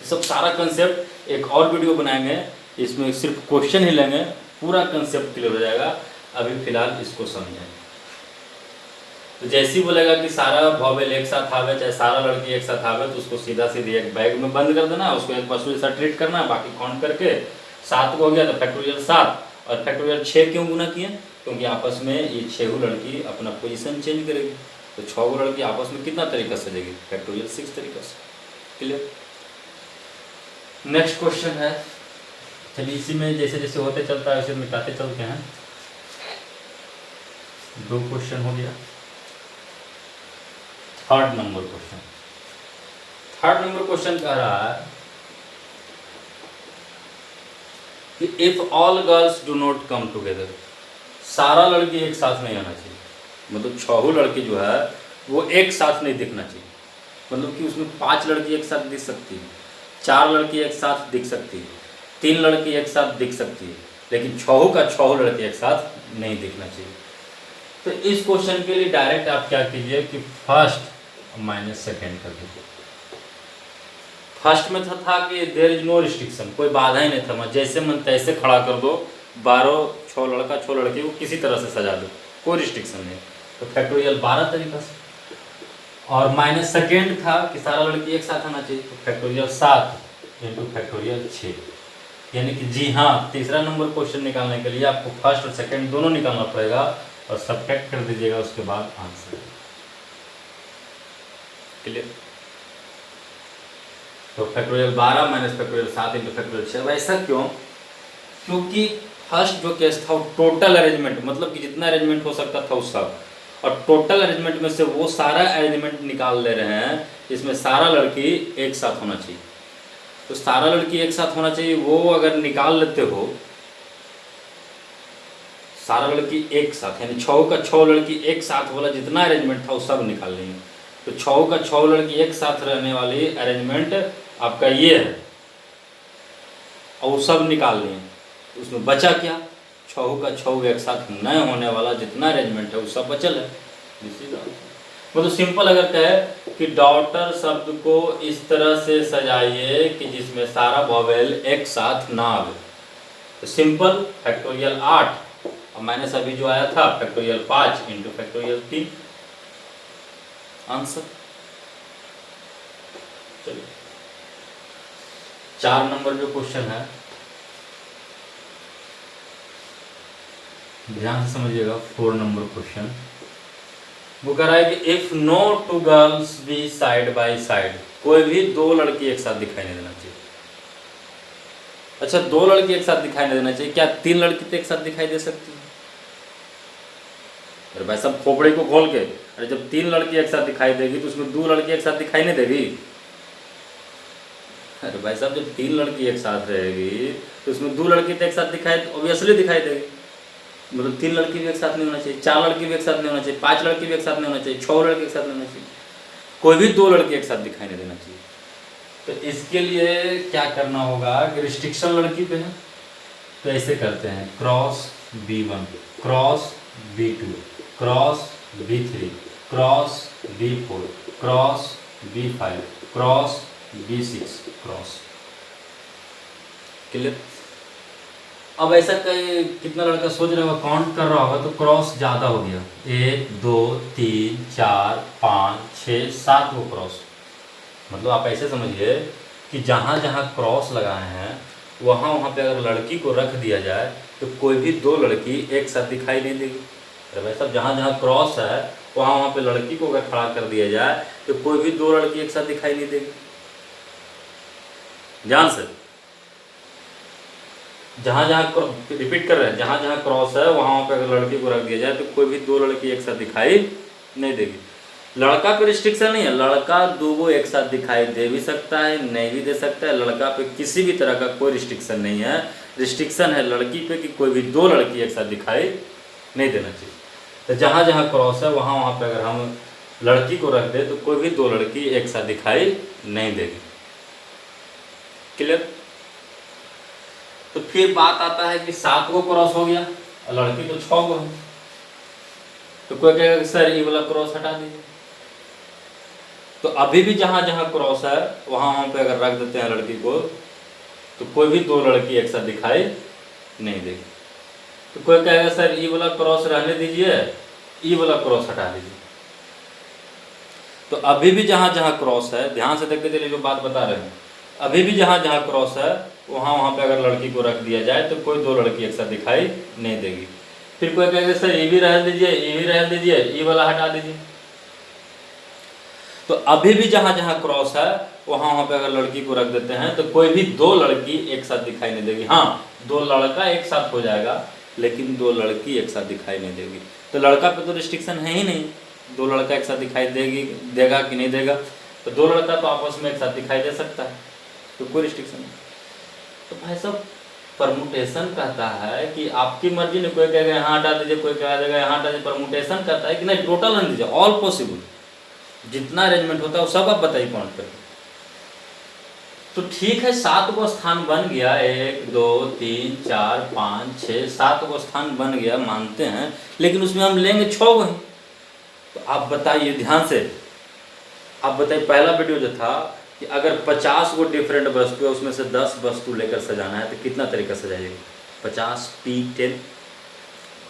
सब सारा कंसेप्ट एक और वीडियो बनाएंगे, इसमें सिर्फ क्वेश्चन ही लेंगे, पूरा कंसेप्ट क्लियर हो जाएगा। अभी फिलहाल इसको समझें। तो जैसे ही बोलेगा कि सारा वॉवेल एक साथ आवे, चाहे सारा लड़की एक साथ आवे, तो उसको सीधा सीधी एक बैग में बंद कर देना, उसको एक वस्तु जैसा ट्रीट करना है, बाकी काउंट करके 7 को हो गया तो फैक्टोरियल 7, और फैक्टोरियल 6 क्यों गुना किए? क्योंकि आपस में ये 6 लड़की अपना पोजीशन चेंज करेगी, तो 6 लड़की आपस में कितना तरीका से देगी? फैक्टोरियल 6 तरीका से। क्लियर? नेक्स्ट क्वेश्चन है, चलिए इसी में जैसे जैसे होते चलता है वैसे मिटाते चलते हैं। 2 क्वेश्चन हो गया। थर्ड नंबर क्वेश्चन कह रहा है कि if all girls do not come together, सारा लड़की एक साथ नहीं आना चाहिए, मतलब 6 लड़की जो है वो एक साथ नहीं दिखना चाहिए, मतलब कि उसमें 5 लड़की एक साथ दिख सकती है, 4 लड़की एक साथ दिख सकती है, 3 लड़की एक साथ दिख सकती है, लेकिन 6 लड़की एक साथ नहीं दिखना चाहिए। तो इस क्वेश्चन के लिए डायरेक्ट आप क्या कीजिए कि फर्स्ट माइनस सेकेंड कर दीजिए। फर्स्ट में था कि देयर इज नो रिस्ट्रिक्शन, कोई बाधा ही नहीं था, मैं जैसे मन तैसे खड़ा कर दो, 12 6 लड़का 6 लड़की को किसी तरह से सजा दो, कोई रिस्ट्रिक्शन नहीं। तो फैक्टोरियल 12 तरीका से। और माइनस सेकेंड था कि सारा लड़की एक साथ आना चाहिए, तो फैक्टोरियल 7 इंटू फैक्टोरियल 6। यानी कि जी हाँ, तीसरा नंबर क्वेश्चन निकालने के लिए आपको फर्स्ट और सेकेंड दोनों निकालना पड़ेगा, और सब्ट्रैक्ट कर दीजिएगा उसके बाद आंसर। क्लियर? तो factorial 12 minus factorial 7 into factorial 6। ऐसा क्यों? क्योंकि फर्स्ट जो केस था वो टोटल अरेंजमेंट, मतलब कि जितना अरेंजमेंट हो सकता था उस सब, और टोटल अरेंजमेंट में से वो सारा अरेंजमेंट निकाल ले रहे हैं, इसमें सारा लड़की एक साथ होना चाहिए। तो सारा लड़की एक साथ होना चाहिए, वो अगर निकाल लेते हो सारा लड़की एक साथ, यानी 6 लड़की एक साथ वाला जितना अरेंजमेंट था वो सब निकाल लेंगे। तो 6 लड़की एक साथ रहने वाली अरेंजमेंट आपका ये है, और वो सब निकाल लें। तो उसमें बचा क्या? 6 एक साथ न होने वाला जितना अरेंजमेंट है वो सब बचल है। मतलब सिंपल अगर कहे कि डॉटर शब्द को इस तरह से सजाइए कि जिसमें सारा वॉवेल एक साथ ना आवे, तो सिंपल फैक्टोरियल 8 और माइनस अभी जो आया था फैक्टोरियल 5 इंटू फैक्टोरियल 3 आंसर। चलिए 4 नंबर जो क्वेश्चन है ध्यान से समझिएगा। 4 नंबर क्वेश्चन वो कह रहा है कि if no 2 girls be side by side, कोई भी 2 लड़की एक साथ दिखाई नहीं देना चाहिए। अच्छा 2 लड़की एक साथ दिखाई नहीं देना चाहिए, क्या 3 लड़की तो एक साथ दिखाई दे सकती है? अरे भाई सब खोपड़े को खोल के, अरे जब 3 लड़की एक साथ दिखाई देगी तो उसमें 2 लड़की एक साथ दिखाई नहीं देगी? अरे भाई साहब जब 3 लड़की एक साथ रहेगी तो उसमें 2 लड़की तो एक साथ दिखाई ऑब्वियसली दिखाई देगी। मतलब 3 लड़की भी एक साथ नहीं होना चाहिए, 4 लड़की भी एक साथ नहीं होना चाहिए, 5 लड़की भी एक साथ नहीं होना चाहिए, 6 लड़की एक साथ नहीं होना चाहिए, कोई भी 2 लड़की एक साथ दिखाई नहीं देना चाहिए। तो इसके लिए क्या करना होगा कि रिस्ट्रिक्शन लड़की पे है, तो ऐसे करते हैं cross B1 cross B2 cross B3 cross B4 cross B5 cross B6 cross. Clear? अब ऐसा कई कितना लड़का सोच रहा होगा, काउंट कर रहा होगा, तो क्रॉस ज़्यादा हो गया, 1 2 3 4 5 6 7 वो क्रॉस। मतलब आप ऐसे समझिए कि जहाँ जहाँ क्रॉस लगाए हैं वहाँ वहाँ पे अगर लड़की को रख दिया जाए तो कोई भी 2 लड़की एक साथ दिखाई नहीं देगी। तो भाई साहब जहाँ जहाँ क्रॉस है वहाँ वहाँ पे लड़की को अगर खड़ा कर दिया जाए तो कोई भी 2 लड़की एक साथ दिखाई नहीं देगी। ध्यान से, जहाँ जहाँ रिपीट कर रहे हैं, जहाँ जहाँ क्रॉस है वहाँ वहाँ पे अगर लड़की को रख दिया जाए तो कोई भी 2 लड़की एक साथ दिखाई नहीं देगी। लड़का पे रिस्ट्रिक्शन नहीं है, लड़का 2 एक साथ दिखाई दे भी सकता है, नहीं भी दे सकता है। लड़का पे किसी भी तरह का कोई रिस्ट्रिक्शन नहीं है, रिस्ट्रिक्शन है लड़की पे कि कोई भी 2 लड़की एक साथ दिखाई नहीं देना चाहिए। तो जहाँ जहाँ क्रॉस है वहाँ वहाँ पे अगर हम लड़की को रख दे तो कोई भी 2 लड़की एक साथ दिखाई नहीं देगी। क्लियर? तो फिर बात आता है कि 7 को क्रॉस हो गया और लड़की तो 6 को है, तो कोई कहेगा कि सर ये वाला क्रॉस हटा दीजिए। तो अभी भी जहाँ जहाँ क्रॉस है वहाँ पे अगर रख देते हैं लड़की को तो कोई भी दो लड़की एक साथ दिखाई नहीं देगी। तो कोई कहेगा सर ये वाला क्रॉस रहने दीजिए, ये वाला क्रॉस हटा दीजिए। तो अभी भी जहाँ जहाँ क्रॉस है, ध्यान से देखते चलिए जो बात बता रहे हैं, अभी भी जहाँ जहाँ क्रॉस है वहाँ पे अगर लड़की को रख दिया जाए तो कोई दो लड़की एक साथ दिखाई नहीं देगी। फिर कोई कहेगा सर ये भी रह दीजिए, ये भी रह दीजिए, ये वाला हटा दीजिए। तो अभी भी जहाँ जहाँ क्रॉस है वहाँ पे अगर लड़की को रख देते हैं तो कोई भी दो लड़की एक साथ दिखाई नहीं देगी। हाँ, दो लड़का एक साथ हो जाएगा लेकिन दो लड़की एक साथ दिखाई नहीं देगी। तो लड़का पे तो रिस्ट्रिक्शन है ही नहीं, दो लड़का एक साथ दिखाई देगा कि नहीं देगा। तो दो लड़का तो आपस में एक साथ दिखाई दे सकता है, तो कोई रिस्ट्रिक्शन नहीं। तो भाई साहब परमुटेशन कहता है कि आपकी मर्जी ने, कोई कहेगा यहाँ हटा दीजिए, कोई कहेगा यहाँ हटा दीजिए। परमुटेशन कहता है कि नहीं, टोटल आने दीजिए, ऑल पॉसिबल, जितना अरेंजमेंट होता है वो सब आप बताइए पॉइंट पर। तो ठीक है, 7 गो स्थान बन गया, 1 2 3 4 5 6 7 गो स्थान बन गया, मानते हैं, लेकिन उसमें हम लेंगे 6 गो ही। तो आप बताइए ध्यान से, आप बताइए पहला वीडियो जो था कि अगर 50 गो डिफरेंट वस्तु है उसमें से 10 वस्तु लेकर सजाना है तो कितना तरीका सजाइएगा? 50p10,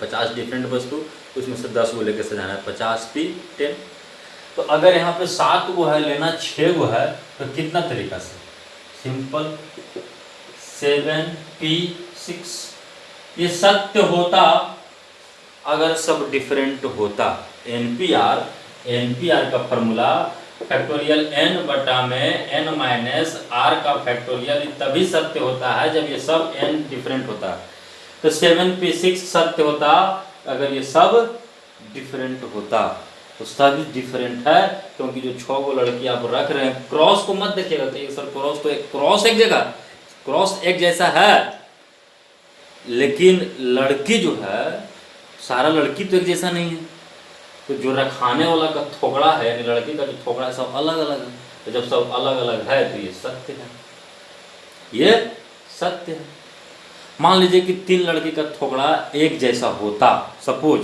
50 डिफरेंट वस्तु उसमें से 10 गो लेकर सजाना है, 50p10। तो अगर यहाँ पे 7 गो है लेना, 6 गो है, तो कितना तरीका से? Simple 7p6। ये सत्य होता अगर सब डिफरेंट होता। एनपीआर का फॉर्मूला फैक्टोरियल n बटा में n माइनस r का फैक्टोरियल तभी सत्य होता है जब ये सब n डिफरेंट होता है। तो 7p6 सत्य होता अगर ये सब डिफरेंट होता। तो सभी डिफरेंट है क्योंकि जो 6 गो लड़की आप रख रहे हैं, क्रॉस को मत देखिएगा तो सर क्रॉस तो क्रॉस एक जगह, क्रॉस एक जैसा है, लेकिन लड़की जो है सारा लड़की तो एक जैसा नहीं है। तो जो रखाने वाला का थोकड़ा है यानी लड़की का जो थोकड़ा है सब अलग अलग है। तो जब सब अलग अलग है तो ये सत्य है, ये सत्य है। मान लीजिए कि 3 लड़की का थोकड़ा एक जैसा होता, सपोज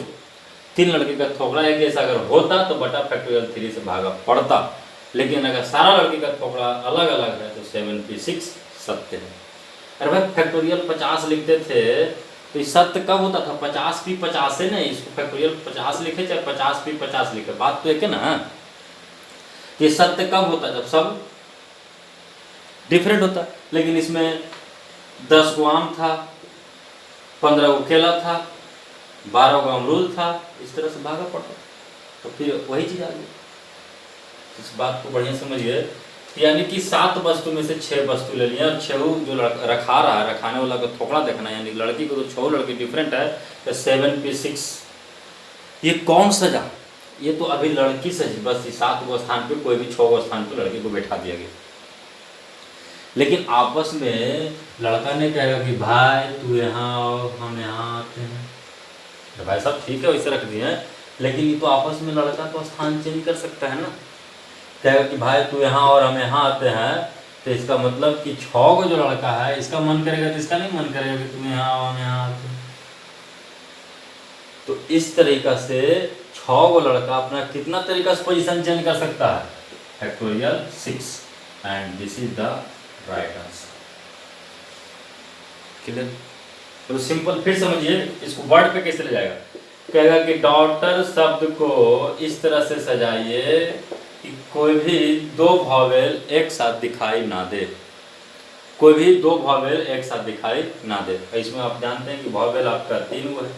3 लड़की का थोकड़ा एक जैसा अगर होता तो बटा फैक्टोरियल 3 से भागा पड़ता, लेकिन अगर सारा लड़की का थोकड़ा अलग अलग है तो 7p6 सत्य है। अरे भाई फैक्टोरियल 50 लिखते थे तो ये सत्य कब होता था? 50p50 से नहीं, इसको फैक्टोरियल 50 लिखे चाहे 50p50 लिखे, बात तो एक है ना। ये सत्य कब होता? जब सब डिफरेंट होता। लेकिन इसमें 10 गो आम था, 15 गो केला था, 12 गो अमरूद था, इस तरह से भागा पड़ता, तो फिर वही चीज आ गई। इस बात को बढ़िया समझिए, यानी कि 7 वस्तु में से 6 वस्तु ले लिया और 6 जो रखा रहा है, रखाने वाला का थोकड़ा देखना, यानी लड़की को तो 6 लड़की डिफरेंट है तो 7p6। ये कौन सजा? ये तो अभी लड़की सजी, बस 7 गो स्थान पे कोई भी 6 गो स्थान पे लड़की को बैठा दिया गया। लेकिन आपस में लड़का ने कहेगा कि भाई तू यहाँ आओ, हम यहाँ आते हैं, तो भाई साहब ठीक है वैसे रख दिए हैं, लेकिन ये तो आपस में लड़का तो स्थान चेंज कर सकता है ना। कहेगा कि भाई तू यहाँ और हम यहाँ आते हैं, तो इसका मतलब कि 6 गो जो लड़का है इसका मन करेगा तो इसका नहीं मन करेगा कि तुम यहाँ आओ हम यहाँ आते हैं। तो इस तरीका से 6 गो लड़का अपना कितना तरीका से पोजीशन चेंज कर सकता है? Factorial 6, and this is the right answer. Clear? तो सिंपल फिर समझिए इसको वर्ड पे कैसे ले जाएगा। कहेगा कि डॉटर शब्द को इस तरह से सजाइए कि कोई भी 2 वॉवेल एक साथ दिखाई ना दे, कोई भी 2 वॉवेल एक साथ दिखाई ना दे। इसमें आप जानते हैं कि वॉवेल आपका 3 गो है,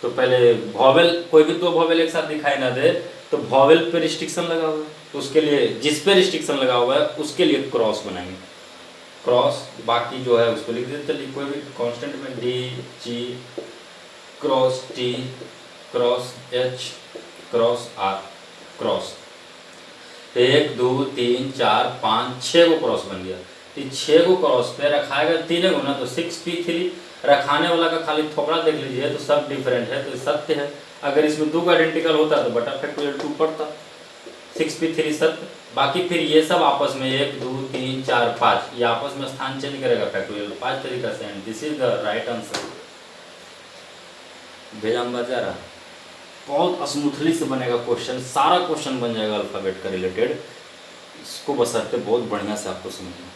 तो पहले वॉवेल, कोई भी 2 वॉवेल एक साथ दिखाई ना दे तो वॉवेल पे रिस्ट्रिक्शन लगा हुआ है, तो उसके लिए जिस पे रिस्ट्रिक्शन लगा हुआ है उसके लिए क्रॉस बनाएंगे, क्रॉस। बाकी जो है उसको लिख देते, कोई भी कांस्टेंट में D G cross T cross H cross R cross. 1 2 3 4 5 6 गो क्रॉस बन गया। 6 गो क्रॉस पे रखाएगा 3 गो ना, तो 6p3। रखाने वाला का खाली थोपड़ा देख लीजिए तो सब डिफरेंट है, तो सत्य है। अगर इसमें 2 का आइडेंटिकल होता तो बटा फैक्टोरियल 2 पड़ता, 6p3 सत्य। बाकी फिर ये सब आपस में 1 2 3 4 5 ये आपस में स्थान चेंज करेगा फैक्टोरियल 5 तरीका से, and this is the right answer. भेजा जा रहा बहुत स्मूथली से बनेगा क्वेश्चन, सारा क्वेश्चन बन जाएगा अल्फ़ाबेट का रिलेटेड। इसको बशर्ते बहुत बढ़िया से आपको समझना।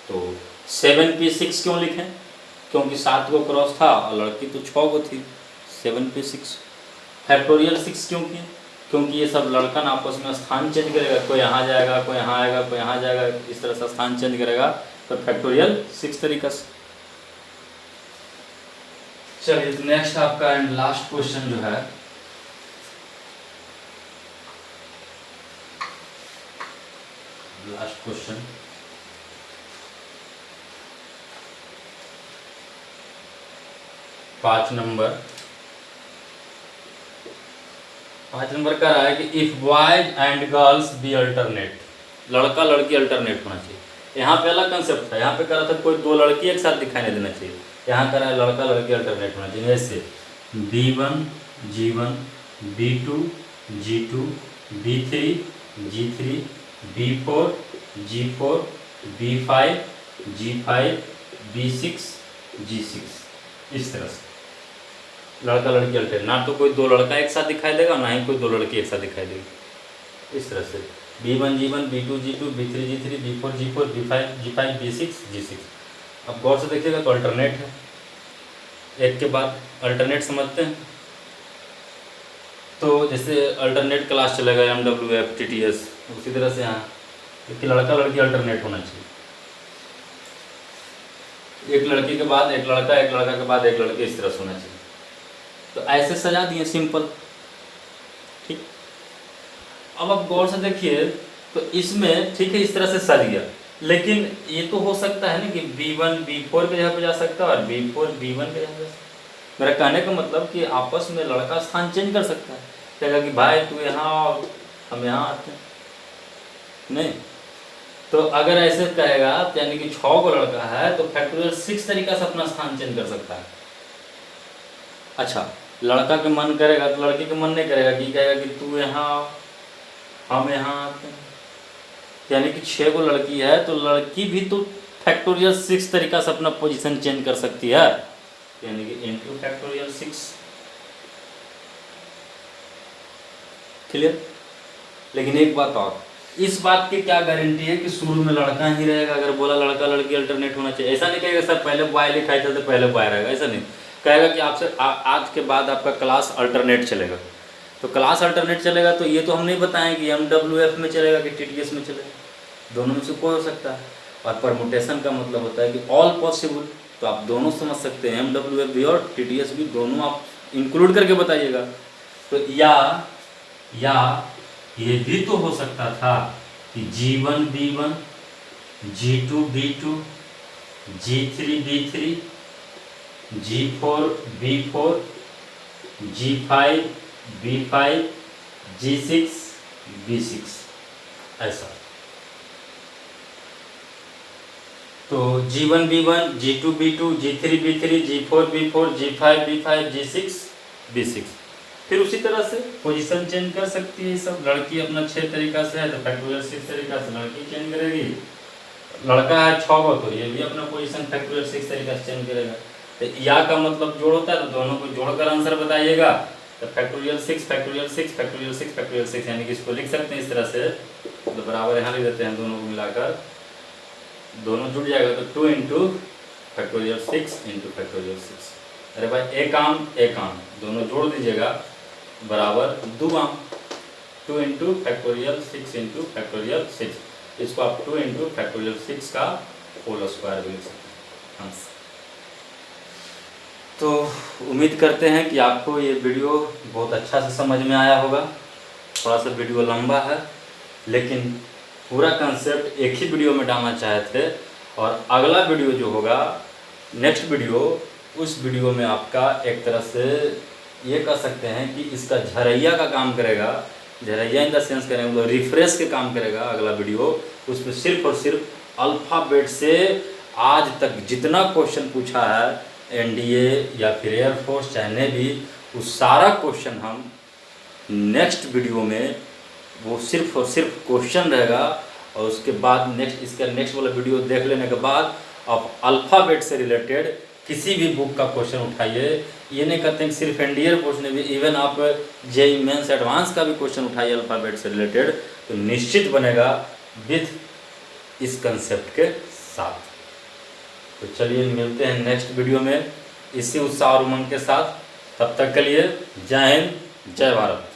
तो 7p6 क्यों लिखें? क्योंकि 7 को क्रॉस था और लड़की तो 6 को थी, 7p6। फैक्टोरियल 6 क्यों किए? क्योंकि ये सब लड़कन आपस में स्थान चेंज करेगा, कोई यहाँ जाएगा, कोई यहाँ आएगा, कोई यहाँ जाएगा, इस तरह से स्थान चेंज करेगा, तो फैक्टोरियल 6 तरीका से। चलिए तो नेक्स्ट आपका एंड लास्ट क्वेश्चन जो है, लास्ट क्वेश्चन पाँच नंबर का रहा है कि if boys and girls be alternate, लड़का लड़की अल्टरनेट होना चाहिए। यहाँ पे अलग कंसेप्ट था, यहाँ पे कह रहा था कोई दो लड़की एक साथ दिखाई नहीं देना चाहिए, यहाँ कह रहा है लड़का लड़की अल्टरनेट होना चाहिए। जैसे B1 G1 B2 G2 B3 G3 B4 G4 B5 G5 B6 G6, इस तरह से लड़का लड़की अल्टरनेट। ना तो कोई दो लड़का एक साथ दिखाई देगा, ना ही कोई दो लड़की एक साथ दिखाई देगी, इस तरह से B1 G1 B2 G2 B3 G3 B4 G4 B5 G5 B6 G6। अब गौर से देखिएगा तो अल्टरनेट है, एक के बाद अल्टरनेट समझते हैं। तो जैसे अल्टरनेट क्लास चलेगा MWF TTS, उसी तरह से यहाँ कि लड़का लड़की अल्टरनेट होना चाहिए, एक लड़की के बाद एक लड़का, एक लड़का के बाद एक लड़की, इस तरह से होना चाहिए। तो ऐसे सजा दिए सिंपल, ठीक। अब आप गौर से देखिए तो इसमें ठीक है इस तरह से सज गया, लेकिन ये तो हो सकता है ना कि B1 B4 के जगह पे जा सकता है और B4 B1 के जगह पे जा सकता है। मेरा कहने का मतलब कि आपस में लड़का स्थान चेंज कर सकता है, कहेगा कि भाई तू यहाँ और हम यहाँ आते हैं, नहीं। तो अगर ऐसे कहेगा यानी कि 6 को लड़का है तो फैक्टोरियल 6 तरीका से अपना स्थान चेंज कर सकता है। अच्छा, लड़का के मन करेगा तो लड़की के मन नहीं करेगा कि कहेगा कि तू यहाँ हम यहाँ आते हैं, यानी कि 6 को लड़की है तो लड़की भी तो फैक्टोरियल 6 तरीका से अपना पोजीशन चेंज कर सकती है, यानी कि इनटू फैक्टोरियल 6। क्लियर? लेकिन एक बात और, इस बात की क्या गारंटी है कि शुरू में लड़का ही रहेगा? अगर बोला लड़का लड़की अल्टरनेट होना चाहिए, ऐसा नहीं कहेगा सर पहले बॉय लिखाई था तो पहले बॉय रहेगा, ऐसा नहीं कहेगा कि आपसे आज के बाद आपका क्लास अल्टरनेट चलेगा। तो क्लास अल्टरनेट चलेगा तो ये तो हम नहीं बताएं कि MWF में चलेगा कि TTS में चलेगा, दोनों में से कोई हो सकता है। और परमुटेशन का मतलब होता है कि ऑल पॉसिबल, तो आप दोनों समझ सकते हैं, MWF भी और TTS भी, दोनों आप इंक्लूड करके बताइएगा। तो या ये भी तो हो सकता था कि G1 B1 G2 B2 G3 B3 G4 B4 G5 B5 G6 B6, ऐसा। तो G1 B1 G2 B2 G3 B3 G4 B4 G5 B5 G6 B6। फिर उसी तरह से पोजीशन चेंज कर सकती है सब। लड़की अपना 6 तरीका से है तो फैक्टोरियल 6 तरीका से लड़की चेंज करेगी, लड़का है 6 को तो ये भी अपना पोजीशन फैक्टोरियल 6 तरीका से चेंज करेगा। तो या का मतलब जोड़ होता है, तो दोनों को जोड़कर आंसर बताइएगा। तो फैक्टोरियल 6 फैक्टोरियल 6 फैक्टोरियल 6 फैक्टोरियल 6, यानी कि इसको लिख सकते हैं इस तरह से, तो बराबर यहाँ लिख देते हैं, दोनों को मिलाकर दोनों जुड़ जाएगा तो 2 इंटू फैक्टोरियल 6 इंटू फैक्टोरियल 6। अरे भाई एक आम दोनों जोड़ दीजिएगा बराबर 2 आम, 2 इंटू फैक्टोरियल 6 इंटू फैक्टोरियल 6, इसको आप 2 इंटू फैक्टोरियल 6 का होल स्क्वायर भी लिख सकते हैं। तो उम्मीद करते हैं कि आपको ये वीडियो बहुत अच्छा से समझ में आया होगा। थोड़ा सा वीडियो लंबा है, लेकिन पूरा कंसेप्ट एक ही वीडियो में डालना चाहे थे। और अगला वीडियो जो होगा, नेक्स्ट वीडियो, उस वीडियो में आपका एक तरह से ये कह सकते हैं कि इसका झरैया का काम करेगा, झरैया इन द सेंस करेंगे मतलब रिफ्रेश के काम करेगा अगला वीडियो। उसमें सिर्फ और सिर्फ अल्फ़ाबेट से आज तक जितना क्वेश्चन पूछा है NDA या फिर एयरफोर्स चाहे नेवी, उस सारा क्वेश्चन हम नेक्स्ट वीडियो में, वो सिर्फ और सिर्फ क्वेश्चन रहेगा। और उसके बाद इसका नेक्स्ट वाला वीडियो देख लेने के बाद आप अल्फ़ाबेट से रिलेटेड किसी भी बुक का क्वेश्चन उठाइए, ये नहीं कहते हैं कि सिर्फ एनडीए पोर्शन में भी, इवन आप जेईई मेंस एडवांस का भी क्वेश्चन उठाइए अल्फ़ाबेट से रिलेटेड तो निश्चित बनेगा विथ इस कंसेप्ट के साथ। तो चलिए मिलते हैं नेक्स्ट वीडियो में इसी उत्साह और उमंग के साथ। तब तक के लिए जय हिंद, जय भारत।